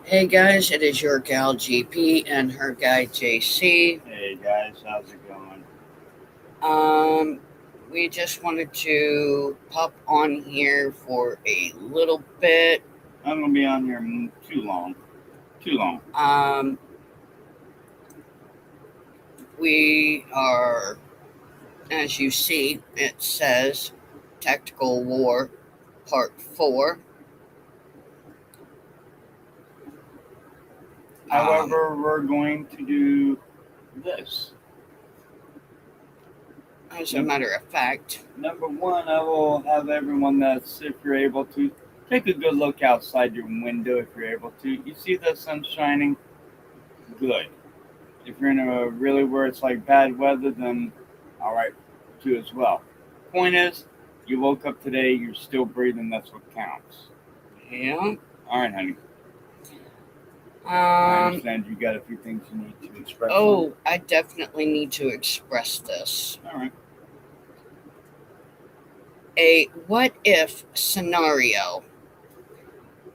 Hey guys, it is your gal GP and her guy JC. Hey guys, how's it going? Um, we just wanted to pop on here for a little bit. I'm gonna be on here too long. Too long. Um, we are, as you see, it says Tactical War Part 4. However, we're going to do this. As a matter of fact, Number one, I will have everyone that's, if you're able to, take a good look outside your window if you're able to. You see the sun shining? Good. If you're in a really where it's like bad weather, then alright too as well. Point is, you woke up today, you're still breathing, that's what counts. yeah. Alright, honey. I Um, understand you got a few things you need to express. oh, I definitely need to express this. Alright. A what if scenario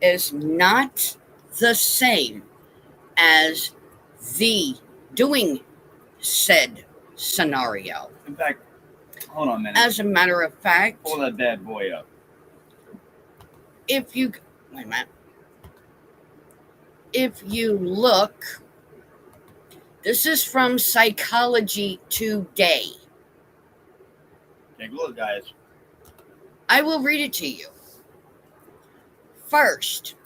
is not the same as the doing said scenario. In fact, hold on a minute. As a matter of fact, Pull that bad boy up. if you wait a minute, if you look, this is from Psychology Today. Take a look, guys. I will read it to you. First,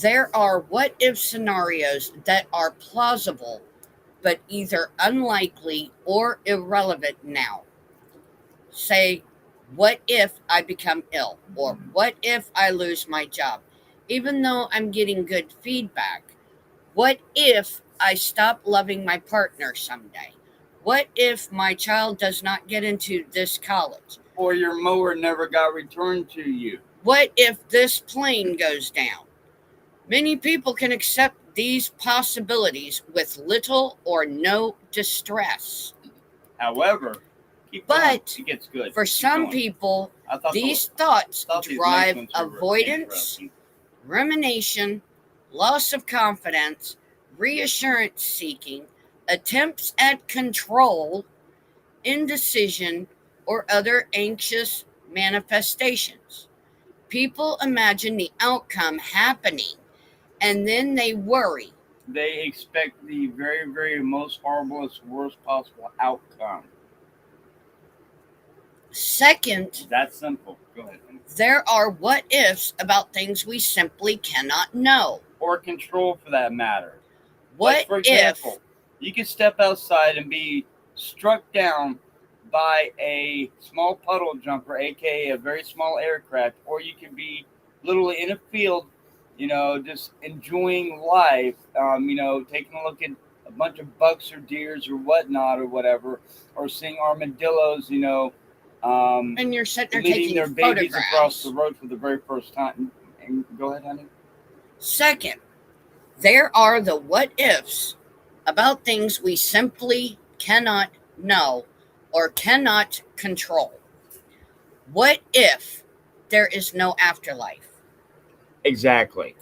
there are what if scenarios that are plausible but either unlikely or irrelevant now. Say, what if I become ill? Or what if I lose my job? Even though I'm getting good feedback, what if I stop loving my partner someday? What if my child does not get into this college? Or your mower never got returned to you. What if this plane goes down? Many people can accept these possibilities with little or no distress. However, it gets good. For some people, these thoughts drive avoidance, rumination, loss of confidence, reassurance seeking, attempts at control, indecision, or other anxious manifestations. People imagine the outcome happening and then they worry. They expect the very, very most horriblest, worst possible outcome. Second, that's simple. Go ahead. There are what ifs about things we simply cannot know. Or control for that matter. What like, for example, you can step outside and be struck down by a small puddle jumper, aka a very small aircraft, or you can be literally in a field, just enjoying life, taking a look at a bunch of bucks or deers or whatnot or whatever, or seeing armadillos, and you're sitting there leading taking their babies photographs. across the road for the very first time. And go ahead, honey. Second, there are the what ifs about things we simply cannot know or cannot control. What if there is no afterlife? Exactly.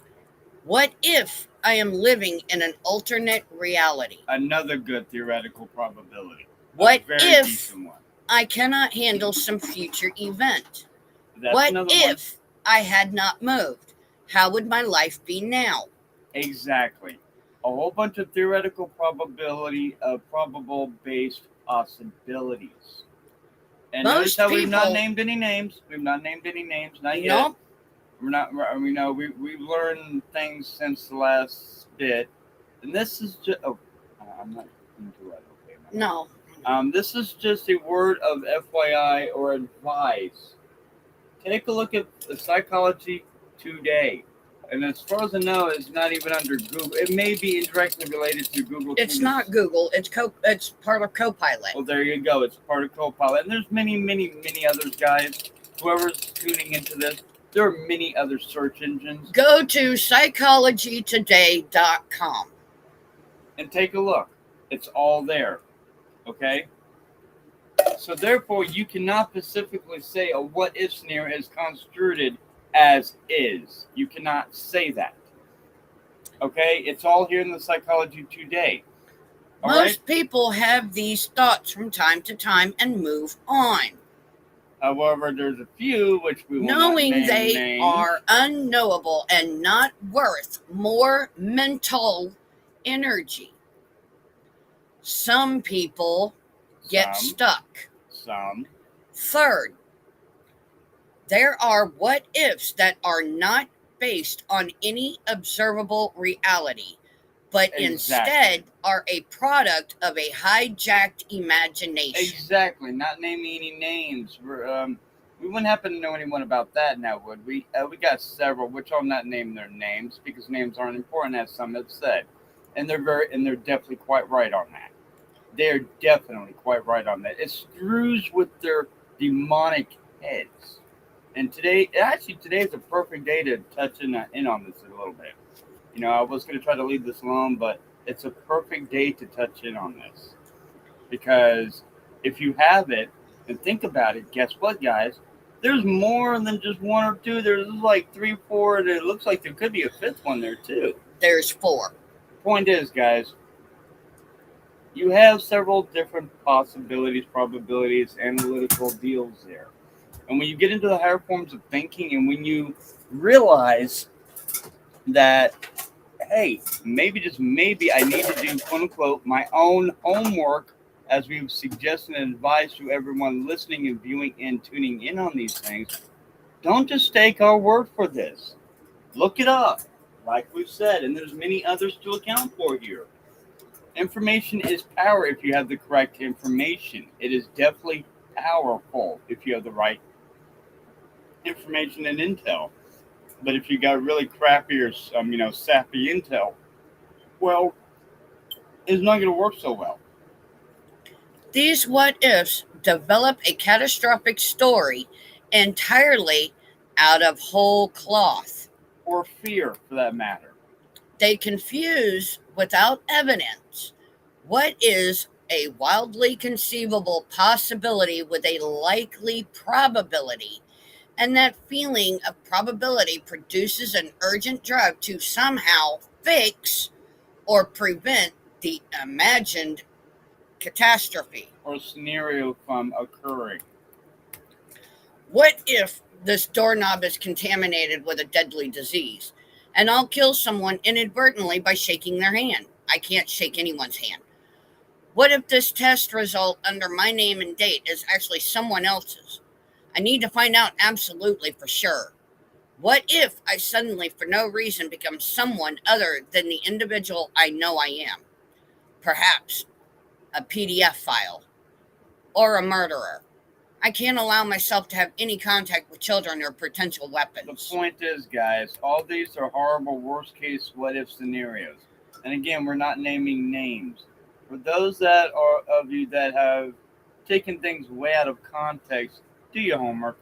What if I am living in an alternate reality? Another good theoretical probability. What if I cannot handle some future event? What if I had not moved? How would my life be now? Exactly. A whole bunch of theoretical probability of probable based possibilities. And notice how we've not named any names. We've not named any names, not yet. Nope. We're not. We've learned things since the last bit, and this is just. Oh, I'm not into it. Okay. No. This is just a word of FYI or advice. Take a look at the Psychology Today. And as far as I know, it's not even under Google. It may be indirectly related to Google. It's not Google. It's part of Copilot. Well, there you go. It's part of Copilot. And there's many, many, many others, guys. Whoever's tuning into this, there are many other search engines. Go to psychologytoday.com. And take a look. It's all there. Okay? So therefore, you cannot specifically say a what-if scenario is construed as is. You cannot say that. Okay, it's all here in the Psychology Today. All Most right. people have these thoughts from time to time and move on, However, there's a few which we will not knowing name they names. are unknowable and not worth more mental energy. Some people get Some, stuck. some, Third, there are what ifs that are not based on any observable reality, but Exactly. instead are a product of a hijacked imagination. Exactly. Not naming any names. We wouldn't happen to know anyone about that now, would we? We got several, which I'll not name their names because names aren't important, as some have said, and they're definitely quite right on that. They're definitely quite right on that. It screws with their demonic heads. And today is a perfect day to touch in on this a little bit. You know, I was going to try to leave this alone, but it's a perfect day to touch in on this because if you have it and think about it, guess what, guys? There's more than just one or two. There's like three, four, and it looks like there could be a fifth one there too. There's 4. Point is, guys, you have several different possibilities, probabilities, analytical deals there. And when you get into the higher forms of thinking and when you realize that, hey, maybe just maybe I need to do quote unquote my own homework as we've suggested and advised to everyone listening and viewing and tuning in on these things, don't just take our word for this. Look it up, like we've said, and there's many others to account for here. Information is power if you have the correct information. It is definitely powerful if you have the right information and intel. But if you got really crappy or sappy intel, well, it's not going to work so well. These what ifs develop a catastrophic story entirely out of whole cloth. Or fear, for that matter. They confuse without evidence what is a wildly conceivable possibility with a likely probability, and that feeling of probability produces an urgent drive to somehow fix or prevent the imagined catastrophe. Or scenario from occurring. What if this doorknob is contaminated with a deadly disease and I'll kill someone inadvertently by shaking their hand? I can't shake anyone's hand. What if this test result under my name and date is actually someone else's? I need to find out absolutely for sure. What if I suddenly, for no reason, become someone other than the individual I know I am? Perhaps a PDF file or a murderer. I can't allow myself to have any contact with children or potential The weapons. point is, guys, all these are horrible worst case what if scenarios. And again, we're not naming names. For those that are of you that have taken things way out of context, do your homework.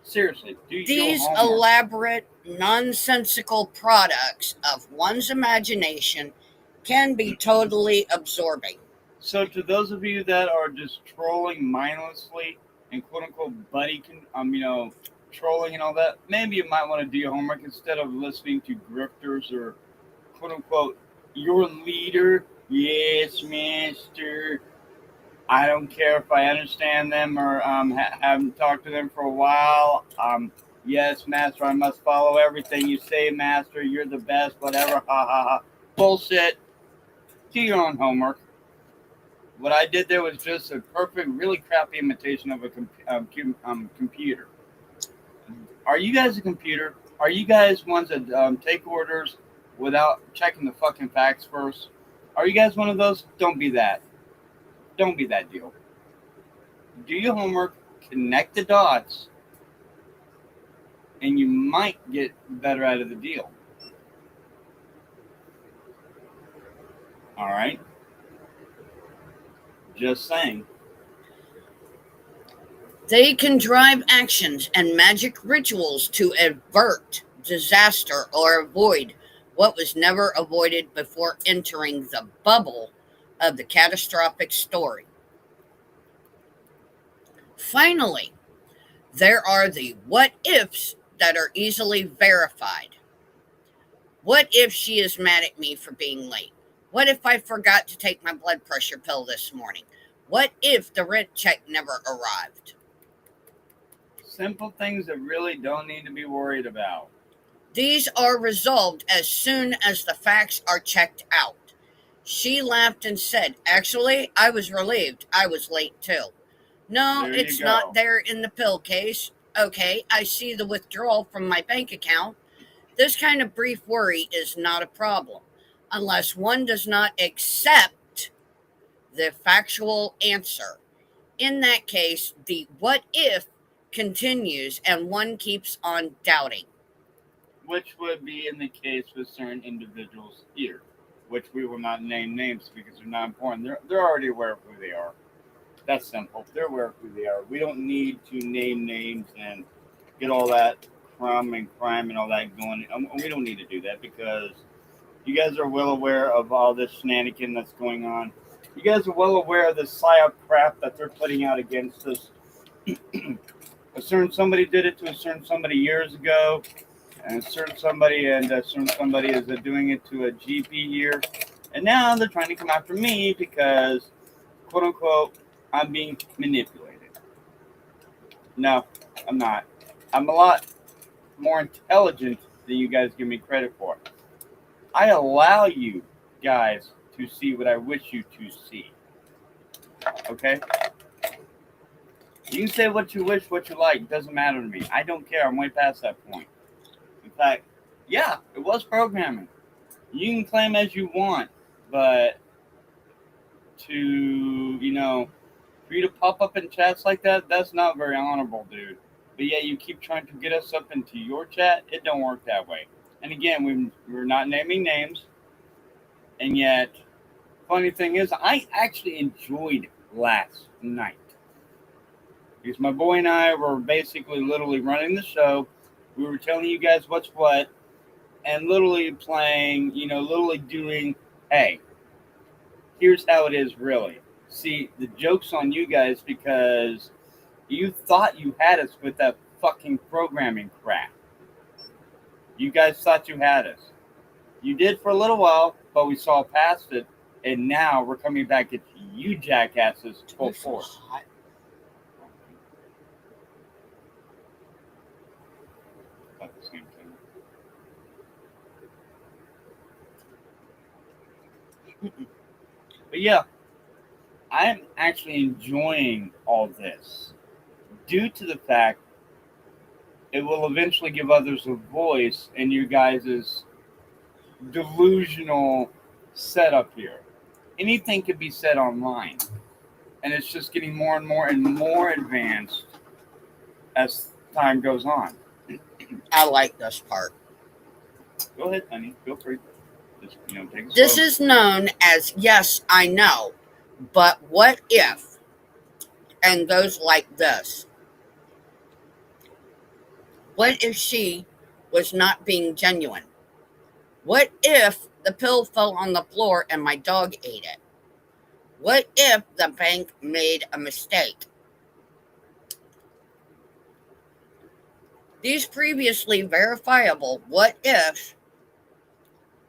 Seriously, do your These homework. elaborate, nonsensical products of one's imagination can be totally absorbing. So, to those of you that are just trolling mindlessly and quote unquote trolling and all that, maybe you might want to do your homework instead of listening to grifters or quote unquote your leader. Yes, master. I don't care if I understand them or haven't talked to them for a while. Yes, master, I must follow everything you say, master. You're the best, whatever. Ha ha ha. Bullshit. Do your own homework. What I did there was just a perfect, really crappy imitation of a computer. Are you guys a computer? Are you guys ones that take orders without checking the fucking facts first? Are you guys one of those? Don't be that. Don't be that deal. Do your homework, connect the dots, and you might get better out of the deal. All right? Just saying. They can drive actions and magic rituals to avert disaster or avoid what was never avoided before entering the bubble of the catastrophic story. Finally, there are the what ifs that are easily verified. What if she is mad at me for being late? What if I forgot to take my blood pressure pill this morning? What if the rent check never arrived? Simple things that really don't need to be worried about. These are resolved as soon as the facts are checked out. She laughed and said, "Actually, I was relieved. I was late too." No, There you it's go. not there in the pill case. Okay, I see the withdrawal from my bank account. This kind of brief worry is not a problem unless one does not accept the factual answer. In that case, the what if continues and one keeps on doubting. Which would be in the case with certain individuals here, which we will not name names because they're not important. They're already aware of who they are. That's simple. They're aware of who they are. We don't need to name names and get all that crime and all that going. We don't need to do that because you guys are well aware of all this shenanigan that's going on. You guys are well aware of this psyop crap that they're putting out against us. A certain somebody did it to a certain somebody years ago, and a certain somebody is doing it to a GP here, and now they're trying to come after me because, quote unquote, I'm being manipulated. No, I'm not. I'm a lot more intelligent than you guys give me credit for. I allow you guys to see what I wish you to see. Okay? You can say what you wish, what you like. It doesn't matter to me. I don't care. I'm way past that point. In fact, yeah, it was programming. You can claim as you want, but for you to pop up in chats like that, that's not very honorable, dude. But yeah, you keep trying to get us up into your chat. It don't work that way. And again, we're not naming names. And yet, funny thing is, I actually enjoyed last night. Because my boy and I were basically literally running the show. We were telling you guys what's what. And literally playing, literally doing, hey, here's how it is really. See, the joke's on you guys because you thought you had us with that fucking programming crap. You guys thought you had us. You did for a little while, but we saw past it, and now we're coming back at you jackasses full force. About the same thing. But yeah, I'm actually enjoying all this due to the fact it will eventually give others a voice in you guys' delusional setup here. Anything could be said online, and it's just getting more and more advanced as time goes on. I like this part. Go ahead, honey. Feel free. Just take it This slow. is known as Yes, I Know, but what if? And goes like this. What if she was not being genuine? What if the pill fell on the floor and my dog ate it? What if the bank made a mistake? These previously verifiable what ifs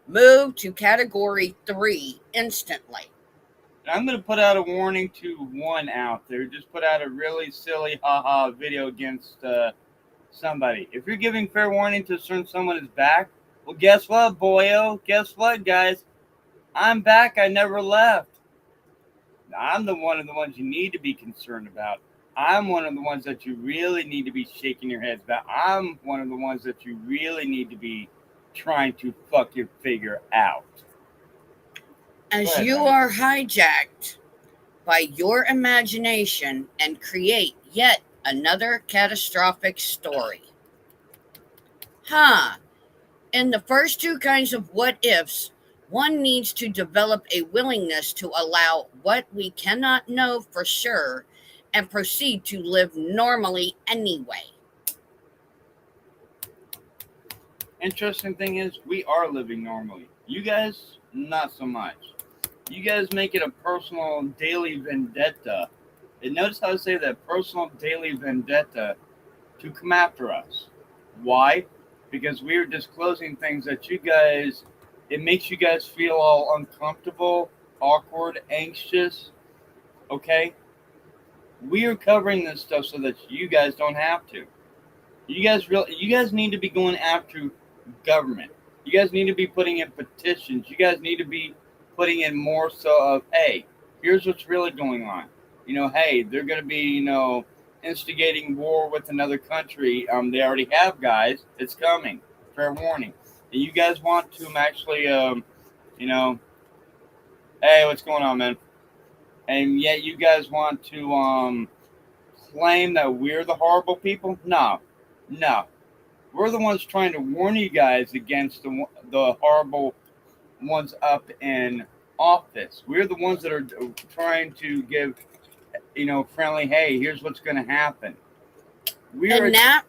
move to category 3 instantly. I'm going to put out a warning to one out there. Just put out a really silly haha video against somebody. If you're giving fair warning to someone is back, well, guess what, boyo? Guess what, guys? I'm back. I never left. I'm one of the ones you need to be concerned about. I'm one of the ones that you really need to be shaking your heads about. I'm one of the ones that you really need to be trying to fucking figure out. As you are hijacked by your imagination and create yet another catastrophic story. In the first two kinds of what ifs, one needs to develop a willingness to allow what we cannot know for sure and proceed to live normally anyway. Interesting thing is, we are living normally. You guys, not so much. You guys make it a personal daily vendetta. And notice how I say that personal daily vendetta to come after us. Why? because we are disclosing things that you guys, it makes you guys feel all uncomfortable, awkward, anxious. Okay, we are covering this stuff so that you guys don't have to. You guys need to be going after government. You guys need to be putting in petitions. You guys need to be putting in more so of, hey, here's what's really going on. Hey, they're going to be, instigating war with another country. They already have, guys. It's coming. Fair warning. And you guys want to actually, hey, what's going on, man? And yet you guys want to claim that we're the horrible people? No, no. We're the ones trying to warn you guys against the horrible ones up in office. We're the ones that are trying to give, friendly, hey, here's what's going to happen. And that,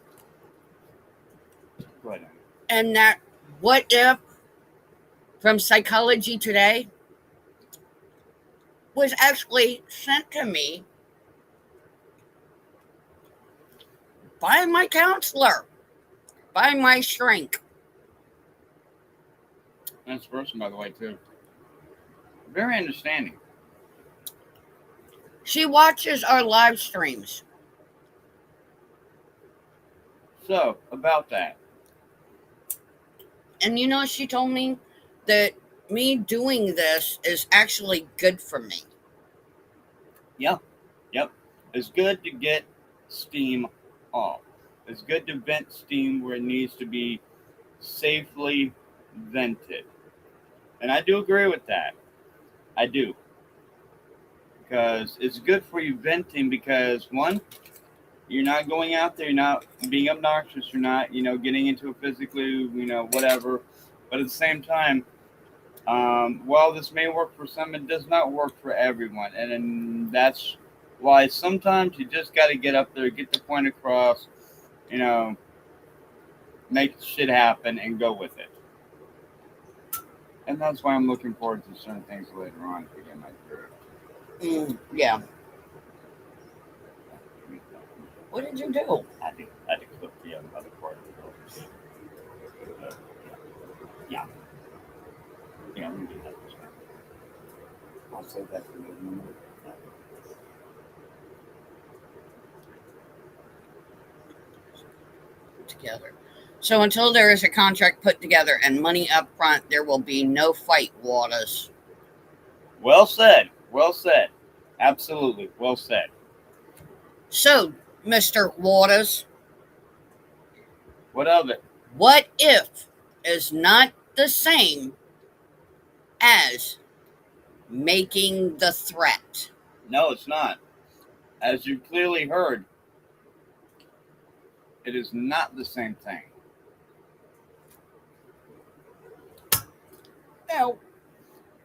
go ahead. and that, what if from Psychology Today was actually sent to me by my counselor, by my shrink. Nice person, by the way, too. Very understanding. She watches our live streams. So, about that. And she told me that me doing this is actually good for me. Yep. It's good to get steam off. It's good to vent steam where it needs to be safely vented. And I do agree with that. I do. Because it's good for you venting because, one, you're not going out there, you're not being obnoxious, you're not, getting into a physically, whatever. But at the same time, while this may work for some, it does not work for everyone. And that's why sometimes you just got to get up there, get the point across, make shit happen and go with it. And that's why I'm looking forward to certain things later on to get my career. Yeah. What did you do? I had to clip the other part of the bill. Yeah. Yeah, let me do that this time. I'll save that for later. Together. So until there is a contract put together and money up front, there will be no fight, Waters. Well said. Well said. Absolutely. Well said. So, Mr. Waters. What of it? What if is not the same as making the threat? No, it's not. As you clearly heard, it is not the same thing. No.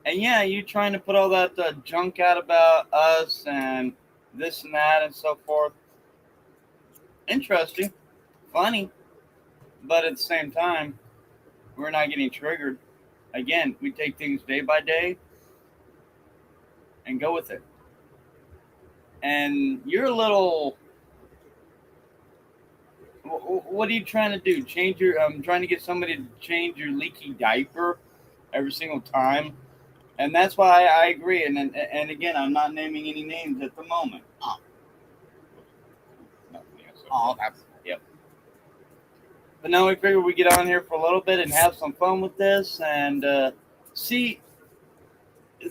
And yeah, you trying to put all that junk out about us and this and that and so forth. Interesting. Funny. But at the same time, we're not getting triggered. Again, we take things day by day and go with it. And you're a little... What are you trying to do? Trying to get somebody to change your leaky diaper every single time? And that's why I agree. And again, I'm not naming any names at the moment. Yep. But now we figure we get on here for a little bit and have some fun with this. And see,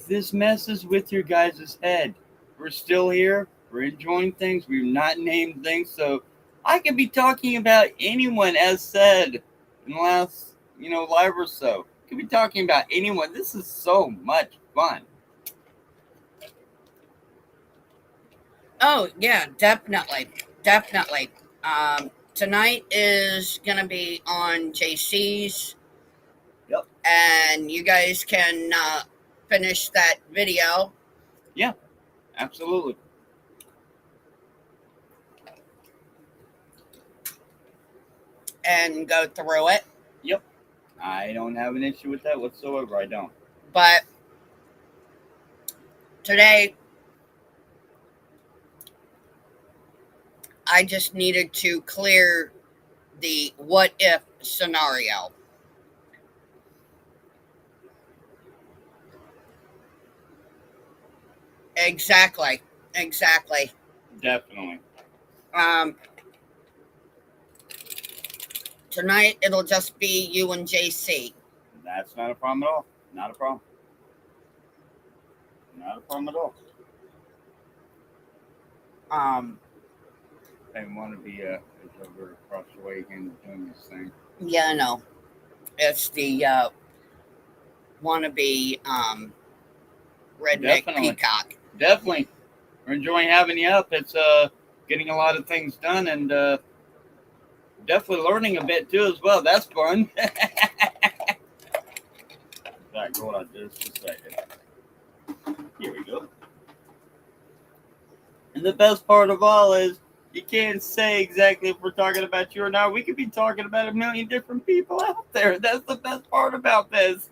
this messes with your guys' head. We're still here. We're enjoying things. We've not named things. So I could be talking about anyone, as said in the last, live or so. Could be talking about anyone. This is so much fun. Oh, yeah, definitely. Tonight is going to be on JC's. Yep. And you guys can finish that video. Yeah, absolutely. And go through it. Yep. I don't have an issue with that whatsoever. I don't. But today, I just needed to clear the what if scenario. Exactly. Exactly. Definitely. Um, Tonight it'll just be you and JC. That's not a problem at all. Not a problem. Not a problem at all. Um, I want to be is over across the way again doing this thing. yeah, I know. It's the wannabe redneck Definitely. peacock. Definitely. We're enjoying having you up. It's getting a lot of things done and definitely learning a bit too as well. That's fun. Back, hold on just a second. Here we go. And the best part of all is you can't say exactly if we're talking about you or not. We could be talking about a million different people out there. That's the best part about this.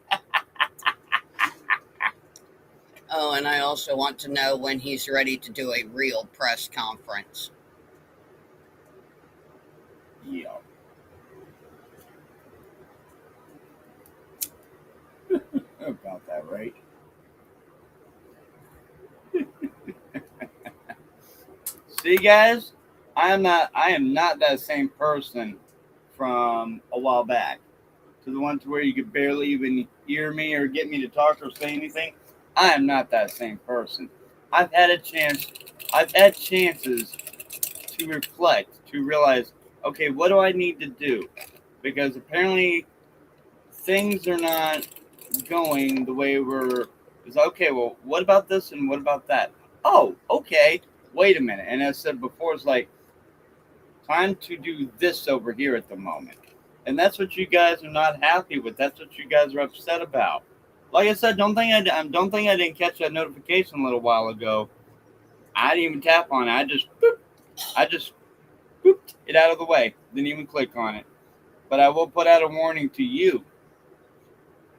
Oh, and I also want to know when he's ready to do a real press conference. Yeah. About that, right? See, guys, I am not that same person from a while back. To the one to where you could barely even hear me or get me to talk or say anything. I am not that same person. I've had a chance. I've had chances to reflect, to realize, okay, what do I need to do? Because apparently things are not going the way we're. It's okay. Well, what about this and what about that? Oh, okay. Wait a minute. And as I said before, it's like time to do this over here at the moment. And that's what you guys are not happy with. That's what you guys are upset about. Like I said, don't think I didn't catch that notification a little while ago. I didn't even tap on it. I just booped it out of the way. Didn't even click on it. But I will put out a warning to you.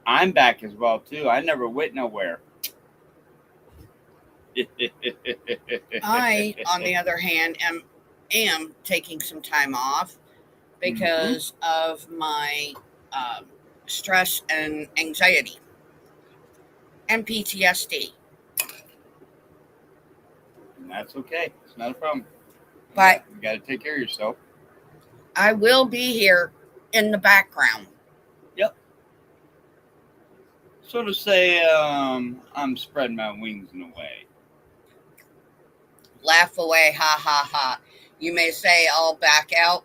I'm back as well too. I never went nowhere. I, on the other hand, am taking some time off because of my stress and anxiety and PTSD. And that's okay. It's not a problem. But You got to take care of yourself. I will be here in the background. Yep. So to say, I'm spreading my wings in a way. Laugh away, ha ha ha. You may say I'll back out,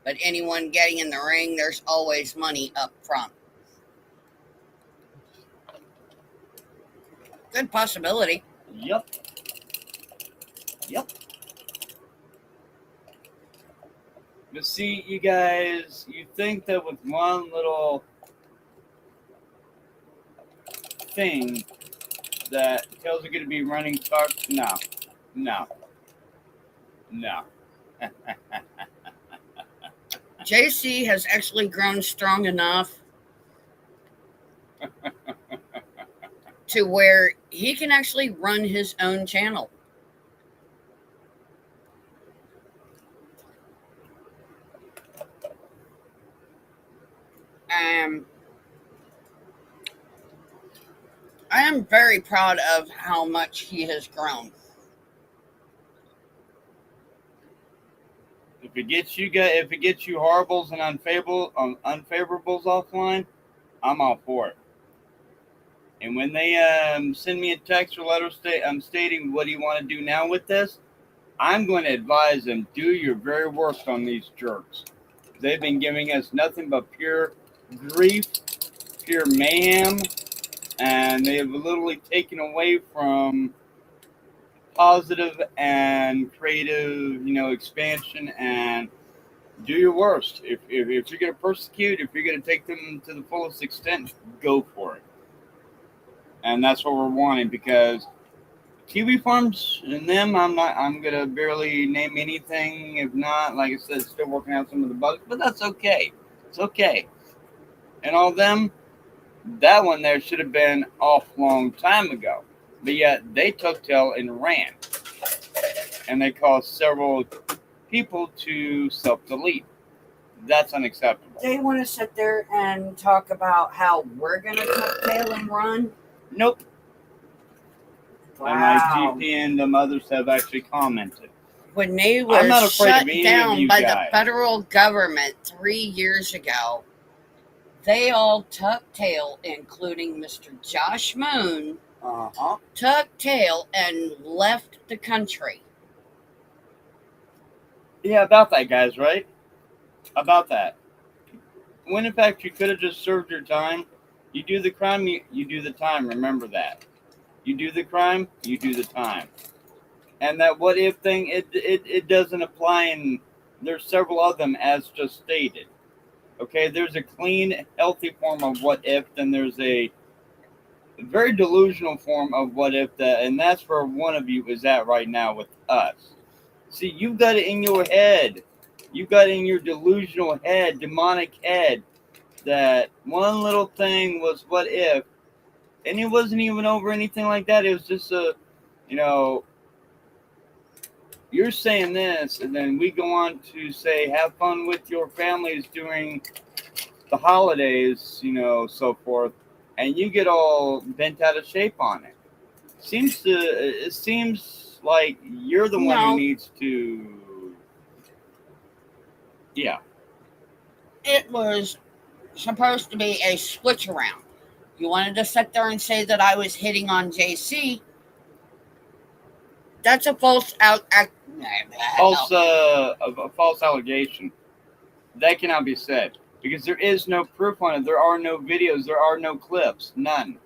but anyone getting in the ring, there's always money up front. Good possibility. Yep. Yep. But see, you guys, you think that with one little thing that Tails are going to be running talk? No. No. No. JC has actually grown strong enough to where he can actually run his own channel. I am very proud of how much he has grown. If it gets you horribles and unfavorables offline, I'm all for it. And when they send me a text or letter stating what do you want to do now with this, I'm going to advise them, do your very worst on these jerks. They've been giving us nothing but pure grief, pure mayhem, and they have literally taken away from positive and creative, expansion. And do your worst. If you're going to persecute, if you're going to take them to the fullest extent, go for it. And that's what we're wanting, because Kiwi Farms and them, I'm gonna barely name anything. If not, like I said, still working out some of the bugs, but that's okay. It's okay. And all them, that one there should have been off long time ago. But yet they took tail and ran. And they caused several people to self-delete. That's unacceptable. They want to sit there and talk about how we're going to tuck-tail and run. Nope. Wow. And my GP and the others have actually commented. When they I'm not was afraid of shut any of down you by guys. the federal government 3 years ago, they all tucked tail, including Mr. Josh Moon, tucked tail and left the country. Yeah, about that, guys, right? About that. When in fact you could have just served your time. You do the crime, you do the time. Remember that. You do the crime, you do the time. And that what if thing, it doesn't apply, and there's several of them as just stated. Okay, there's a clean, healthy form of what if, then there's a very delusional form of what if, that, and that's where one of you is at right now with us. See, you've got it in your head. You got in your delusional head, demonic head, that one little thing was what if, and it wasn't even over anything like that. It was just a, you're saying this, and then we go on to say, have fun with your families during the holidays, so forth, and you get all bent out of shape on it. It seems like you're the one who needs to. Yeah. It was supposed to be a switch around. You wanted to sit there and say that I was hitting on JC. That's a false false allegation. That cannot be said because there is no proof on it. There are no videos. There are no clips. None.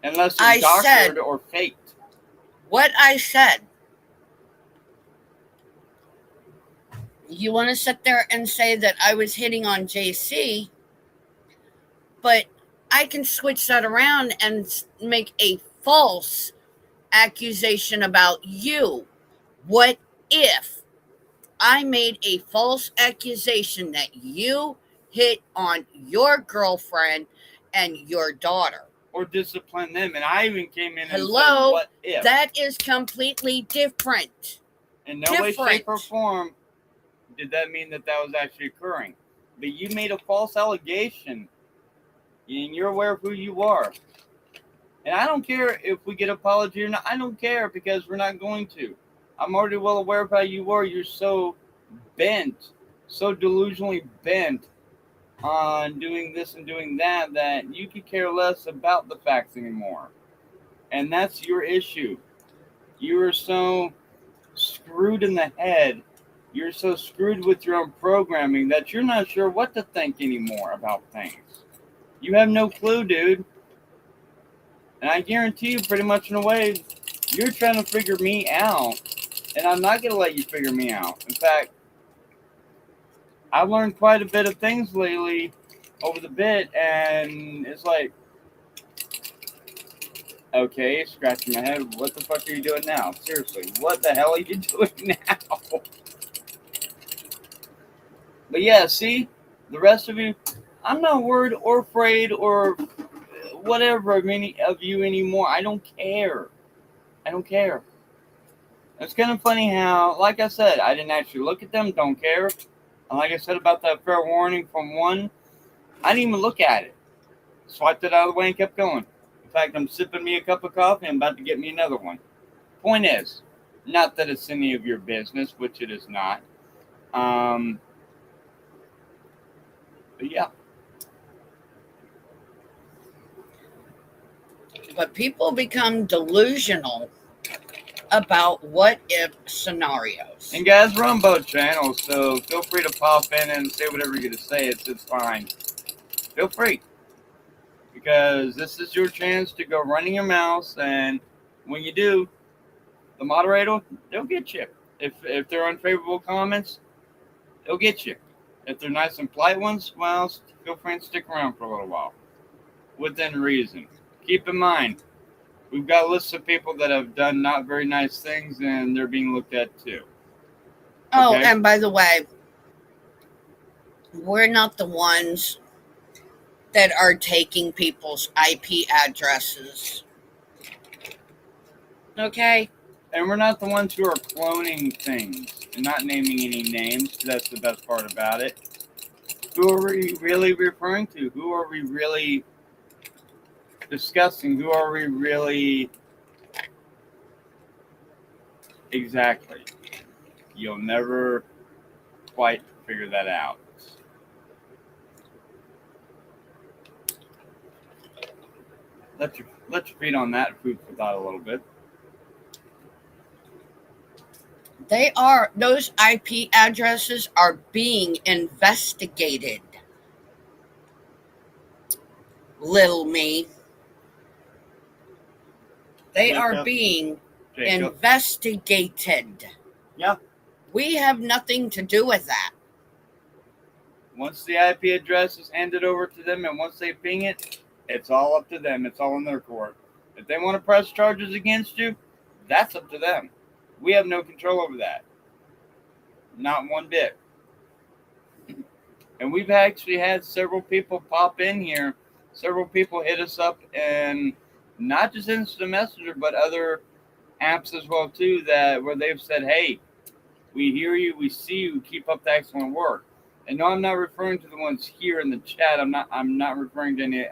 Unless it's doctored or faked. What I said. You want to sit there and say that I was hitting on JC, but I can switch that around and make a false accusation about you. What if I made a false accusation that you hit on your girlfriend and your daughter? Or discipline them. And I even came in and said, what if? That is completely different. In no way, shape, or form did that mean that was actually occurring. But you made a false allegation, and you're aware of who you are. And I don't care if we get an apology or not. I don't care because we're not going to. I'm already well aware of how you are. You're so bent, so delusionally bent on doing this and doing that, that you could care less about the facts anymore. And that's your issue. You are so screwed in the head. You're so screwed with your own programming that you're not sure what to think anymore about things. You have no clue, dude. And I guarantee you, pretty much in a way, you're trying to figure me out. And I'm not going to let you figure me out. In fact, I've learned quite a bit of things lately over the bit, and it's like, okay, scratching my head, what the fuck are you doing now? Seriously, what the hell are you doing now? But yeah, see, the rest of you, I'm not worried or afraid or whatever of any of you anymore. I don't care. I don't care. It's kind of funny how, like I said, I didn't actually look at them, don't care. And like I said about that fair warning from one, I didn't even look at it. Swiped it out of the way and kept going. In fact, I'm sipping me a cup of coffee and I'm about to get me another one. Point is, not that it's any of your business, which it is not. But yeah. But people become delusional about what if scenarios. And guys, we're on both channels, so feel free to pop in and say whatever you're going to say. It's fine. Feel free. Because this is your chance to go running your mouth, and when you do, the moderator, they'll get you. If they're unfavorable comments, they'll get you. If they're nice and polite ones, well, feel free and stick around for a little while. Within reason. Keep in mind, we've got lists of people that have done not very nice things, and they're being looked at too. Oh, okay? And by the way, we're not the ones that are taking people's IP addresses. Okay? And we're not the ones who are cloning things and not naming any names. That's the best part about it. Who are we really referring to? Who are we really discussing? Who are we really exactly? You'll never quite figure that out. Let your feet on that food for thought a little bit. Those IP addresses are being investigated. Little me. They are Jacob. being Jacob. investigated. Yeah. We have nothing to do with that. Once the IP address is handed over to them and once they ping it, it's all up to them. It's all in their court. If they want to press charges against you, that's up to them. We have no control over that. Not one bit. And we've actually had several people pop in here. Several people hit us up, and not just Instant Messenger, but other apps as well too, that where they've said, "Hey, we hear you, we see you, keep up the excellent work." And no, I'm not referring to the ones here in the chat. I'm not referring to any.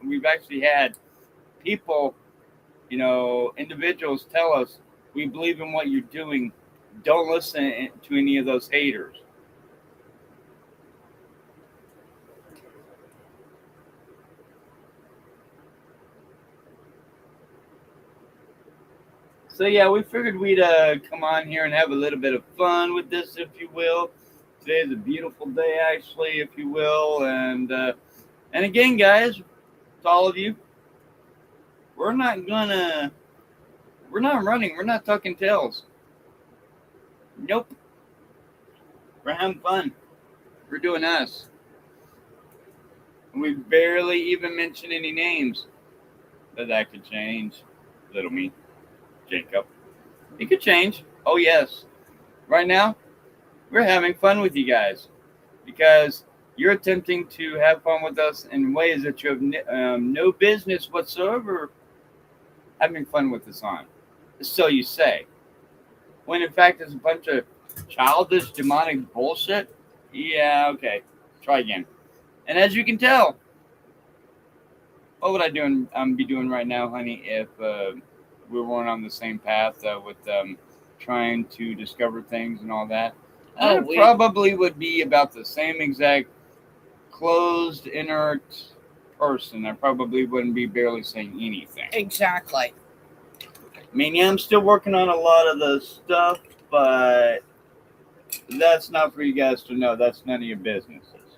We've actually had people, individuals tell us, "We believe in what you're doing. Don't listen to any of those haters." So yeah, we figured we'd come on here and have a little bit of fun with this, if you will. Today's a beautiful day, actually, if you will, and again, guys, to all of you, we're not running, we're not tucking tails. Nope, we're having fun. We're doing us. And we barely even mention any names, but that could change. Little me, Jacob. It could change. Oh yes. Right now, we're having fun with you guys because you're attempting to have fun with us in ways that you have no business whatsoever having fun with us on. So you say. When in fact it's a bunch of childish, demonic bullshit. Yeah, okay. Try again. And as you can tell, what would I be doing right now, honey, if we weren't on the same path with trying to discover things and all that? Probably would be about the same exact closed, inert person. I probably wouldn't be barely saying anything. Exactly. I mean, yeah, I'm still working on a lot of the stuff, but that's not for you guys to know. That's none of your businesses.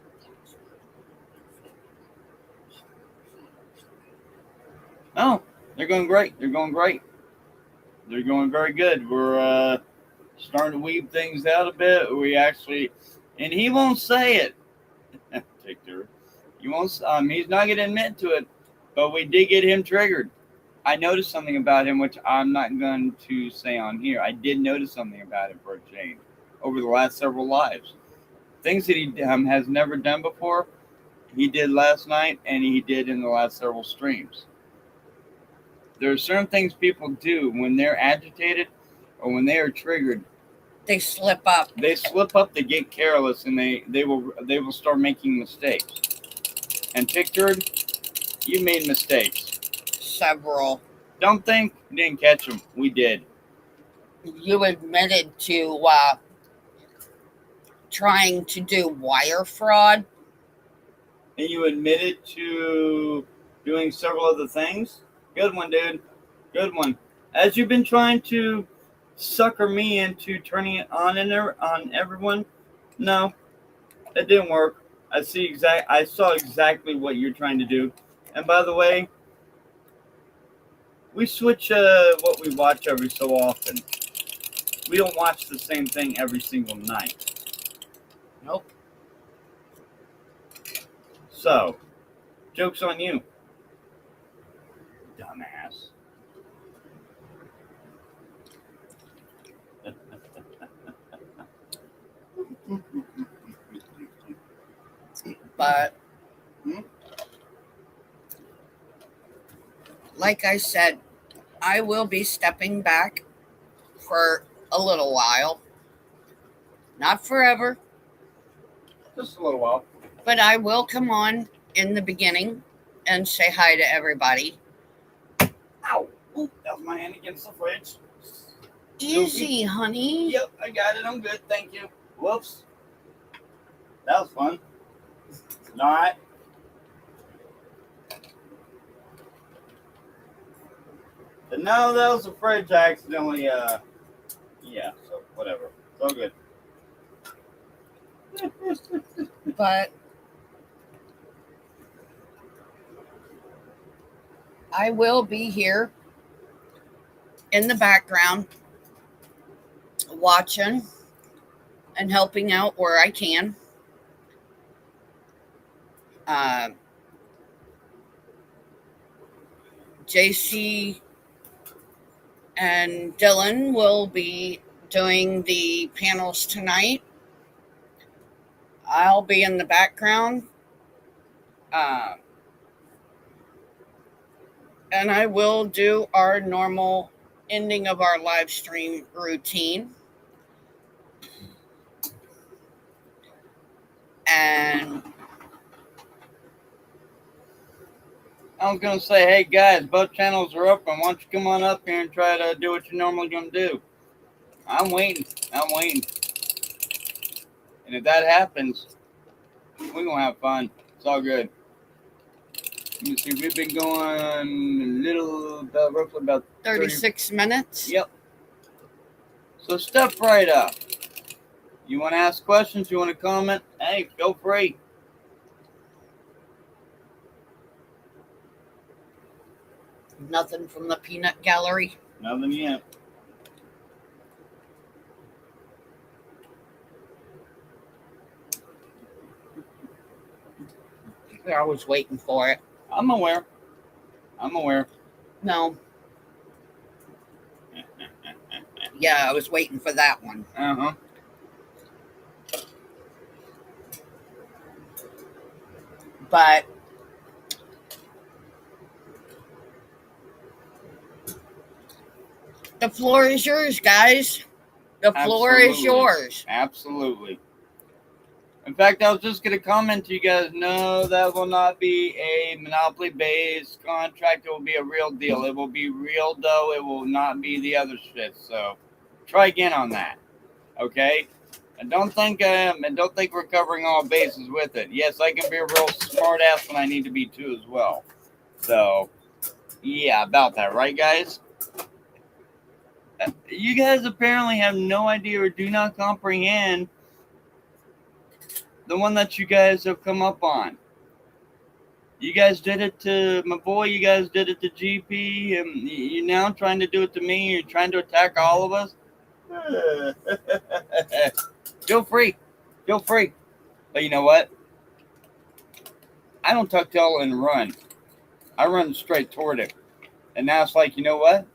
Oh, they're going great. They're going great. They're going very good. We're starting to weave things out a bit. We actually, and he won't say it. Victor, he won't. He's not going to admit to it, but we did get him triggered. I noticed something about him, which I'm not going to say on here. I did notice something about him for a change over the last several lives. Things that he has never done before, he did last night, and he did in the last several streams. There are certain things people do when they're agitated or when they are triggered. They slip up. They slip up. They get careless, and they will start making mistakes. And Pictured, you made mistakes. Several. Don't think you didn't catch them. We did. You admitted to trying to do wire fraud. And you admitted to doing several other things. Good one, dude. Good one. As you've been trying to sucker me into turning it on everyone, no, it didn't work. I saw exactly what you're trying to do. And by the way, we switch what we watch every so often. We don't watch the same thing every single night. Nope. So, joke's on you, dumbass. But like I said, I will be stepping back for a little while. Not forever, Just a little while. but I will come on in the beginning and say hi to everybody. Ow! Ooh, that was my hand against the fridge. Easy, honey. Yep, I got it. I'm good. Thank you. Whoops. That was fun. Not. But no, that was the fridge I accidentally, yeah, so whatever. It's all good. But I will be here in the background watching and helping out where I can. JC and Dylan will be doing the panels tonight. I'll be in the background. And I will do our normal ending of our live stream routine. And I was going to say, hey guys, both channels are open. Why don't you come on up here and try to do what you're normally going to do? I'm waiting. And if that happens, we're going to have fun. It's all good. Let me see, we've been going roughly about 36 minutes. Yep. So step right up. You want to ask questions? You want to comment? Hey, feel free. Nothing from the peanut gallery. Nothing yet. I was waiting for it. I'm aware. No. Yeah, I was waiting for that one. Uh-huh. But the floor is yours, guys. The floor is yours. Absolutely. In fact, I was just going to comment to you guys, no, that will not be a Monopoly-based contract. It will be a real deal. It will be real, though. It will not be the other shit. So try again on that. Okay? And don't think we're covering all bases with it. Yes, I can be a real smart ass when I need to be too as well. So, yeah, about that, right, guys? You guys apparently have no idea or do not comprehend the one that you guys have come up on. You guys did it to my boy. You guys did it to GP. And you're now trying to do it to me. You're trying to attack all of us. Feel free. But you know what? I don't tuck tail and run. I run straight toward it. And now it's like, you know what?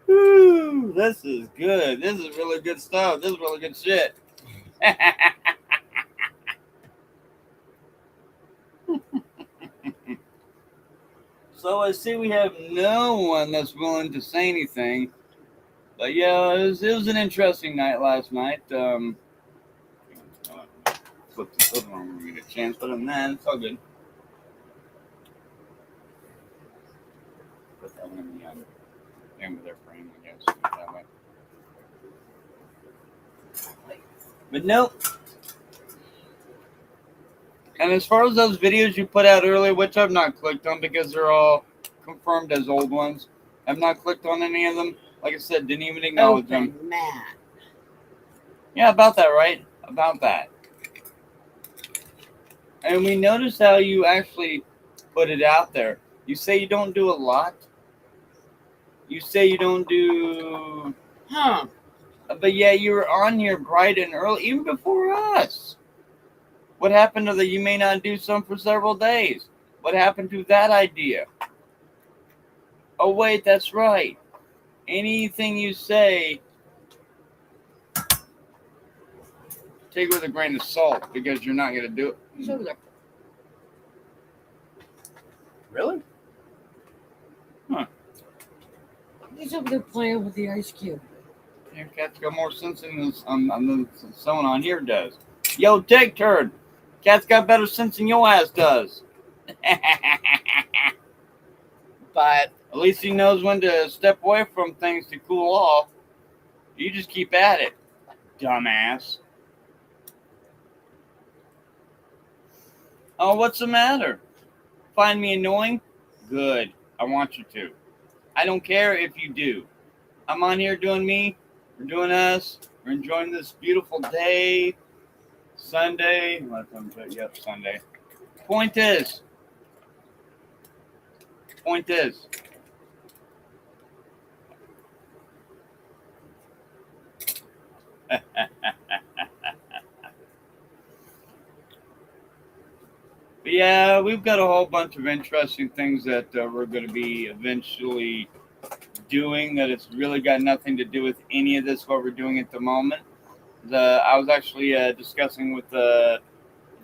Woo, this is good. This is really good stuff. This is really good shit. So I see we have no one that's willing to say anything. But yeah, it was an interesting night last night. Flip this over when we get a chance, but other than that, it's all good. Put that one in the end of their frame, I guess. That way. But nope. And as far as those videos you put out earlier, which I've not clicked on because they're all confirmed as old ones, I've not clicked on any of them. Like I said, didn't even acknowledge them. Matt. Yeah, about that, right? About that. And we noticed how you actually put it out there. You say you don't do a lot. You say you don't do... Huh. But yeah, you were on here bright and early, even before us. What happened to the you may not do some for several days? What happened to that idea? Oh, wait, that's right. Anything you say, take it with a grain of salt because you're not going to do it. So there. Really? Huh. He's over there playing with the ice cube. Your cat's got more sense than someone on here does. Yo, Dick Turd. Cat's got better sense than your ass does. But At least he knows when to step away from things to cool off. You just keep at it, dumbass. Oh, what's the matter? Find me annoying? Good. I want you to. I don't care if you do. I'm on here doing me. We're doing us. We're enjoying this beautiful day. Sunday. Yep, Sunday. Point is. But yeah, we've got a whole bunch of interesting things that we're going to be eventually doing that it's really got nothing to do with any of this, what we're doing at the moment. I was actually discussing with the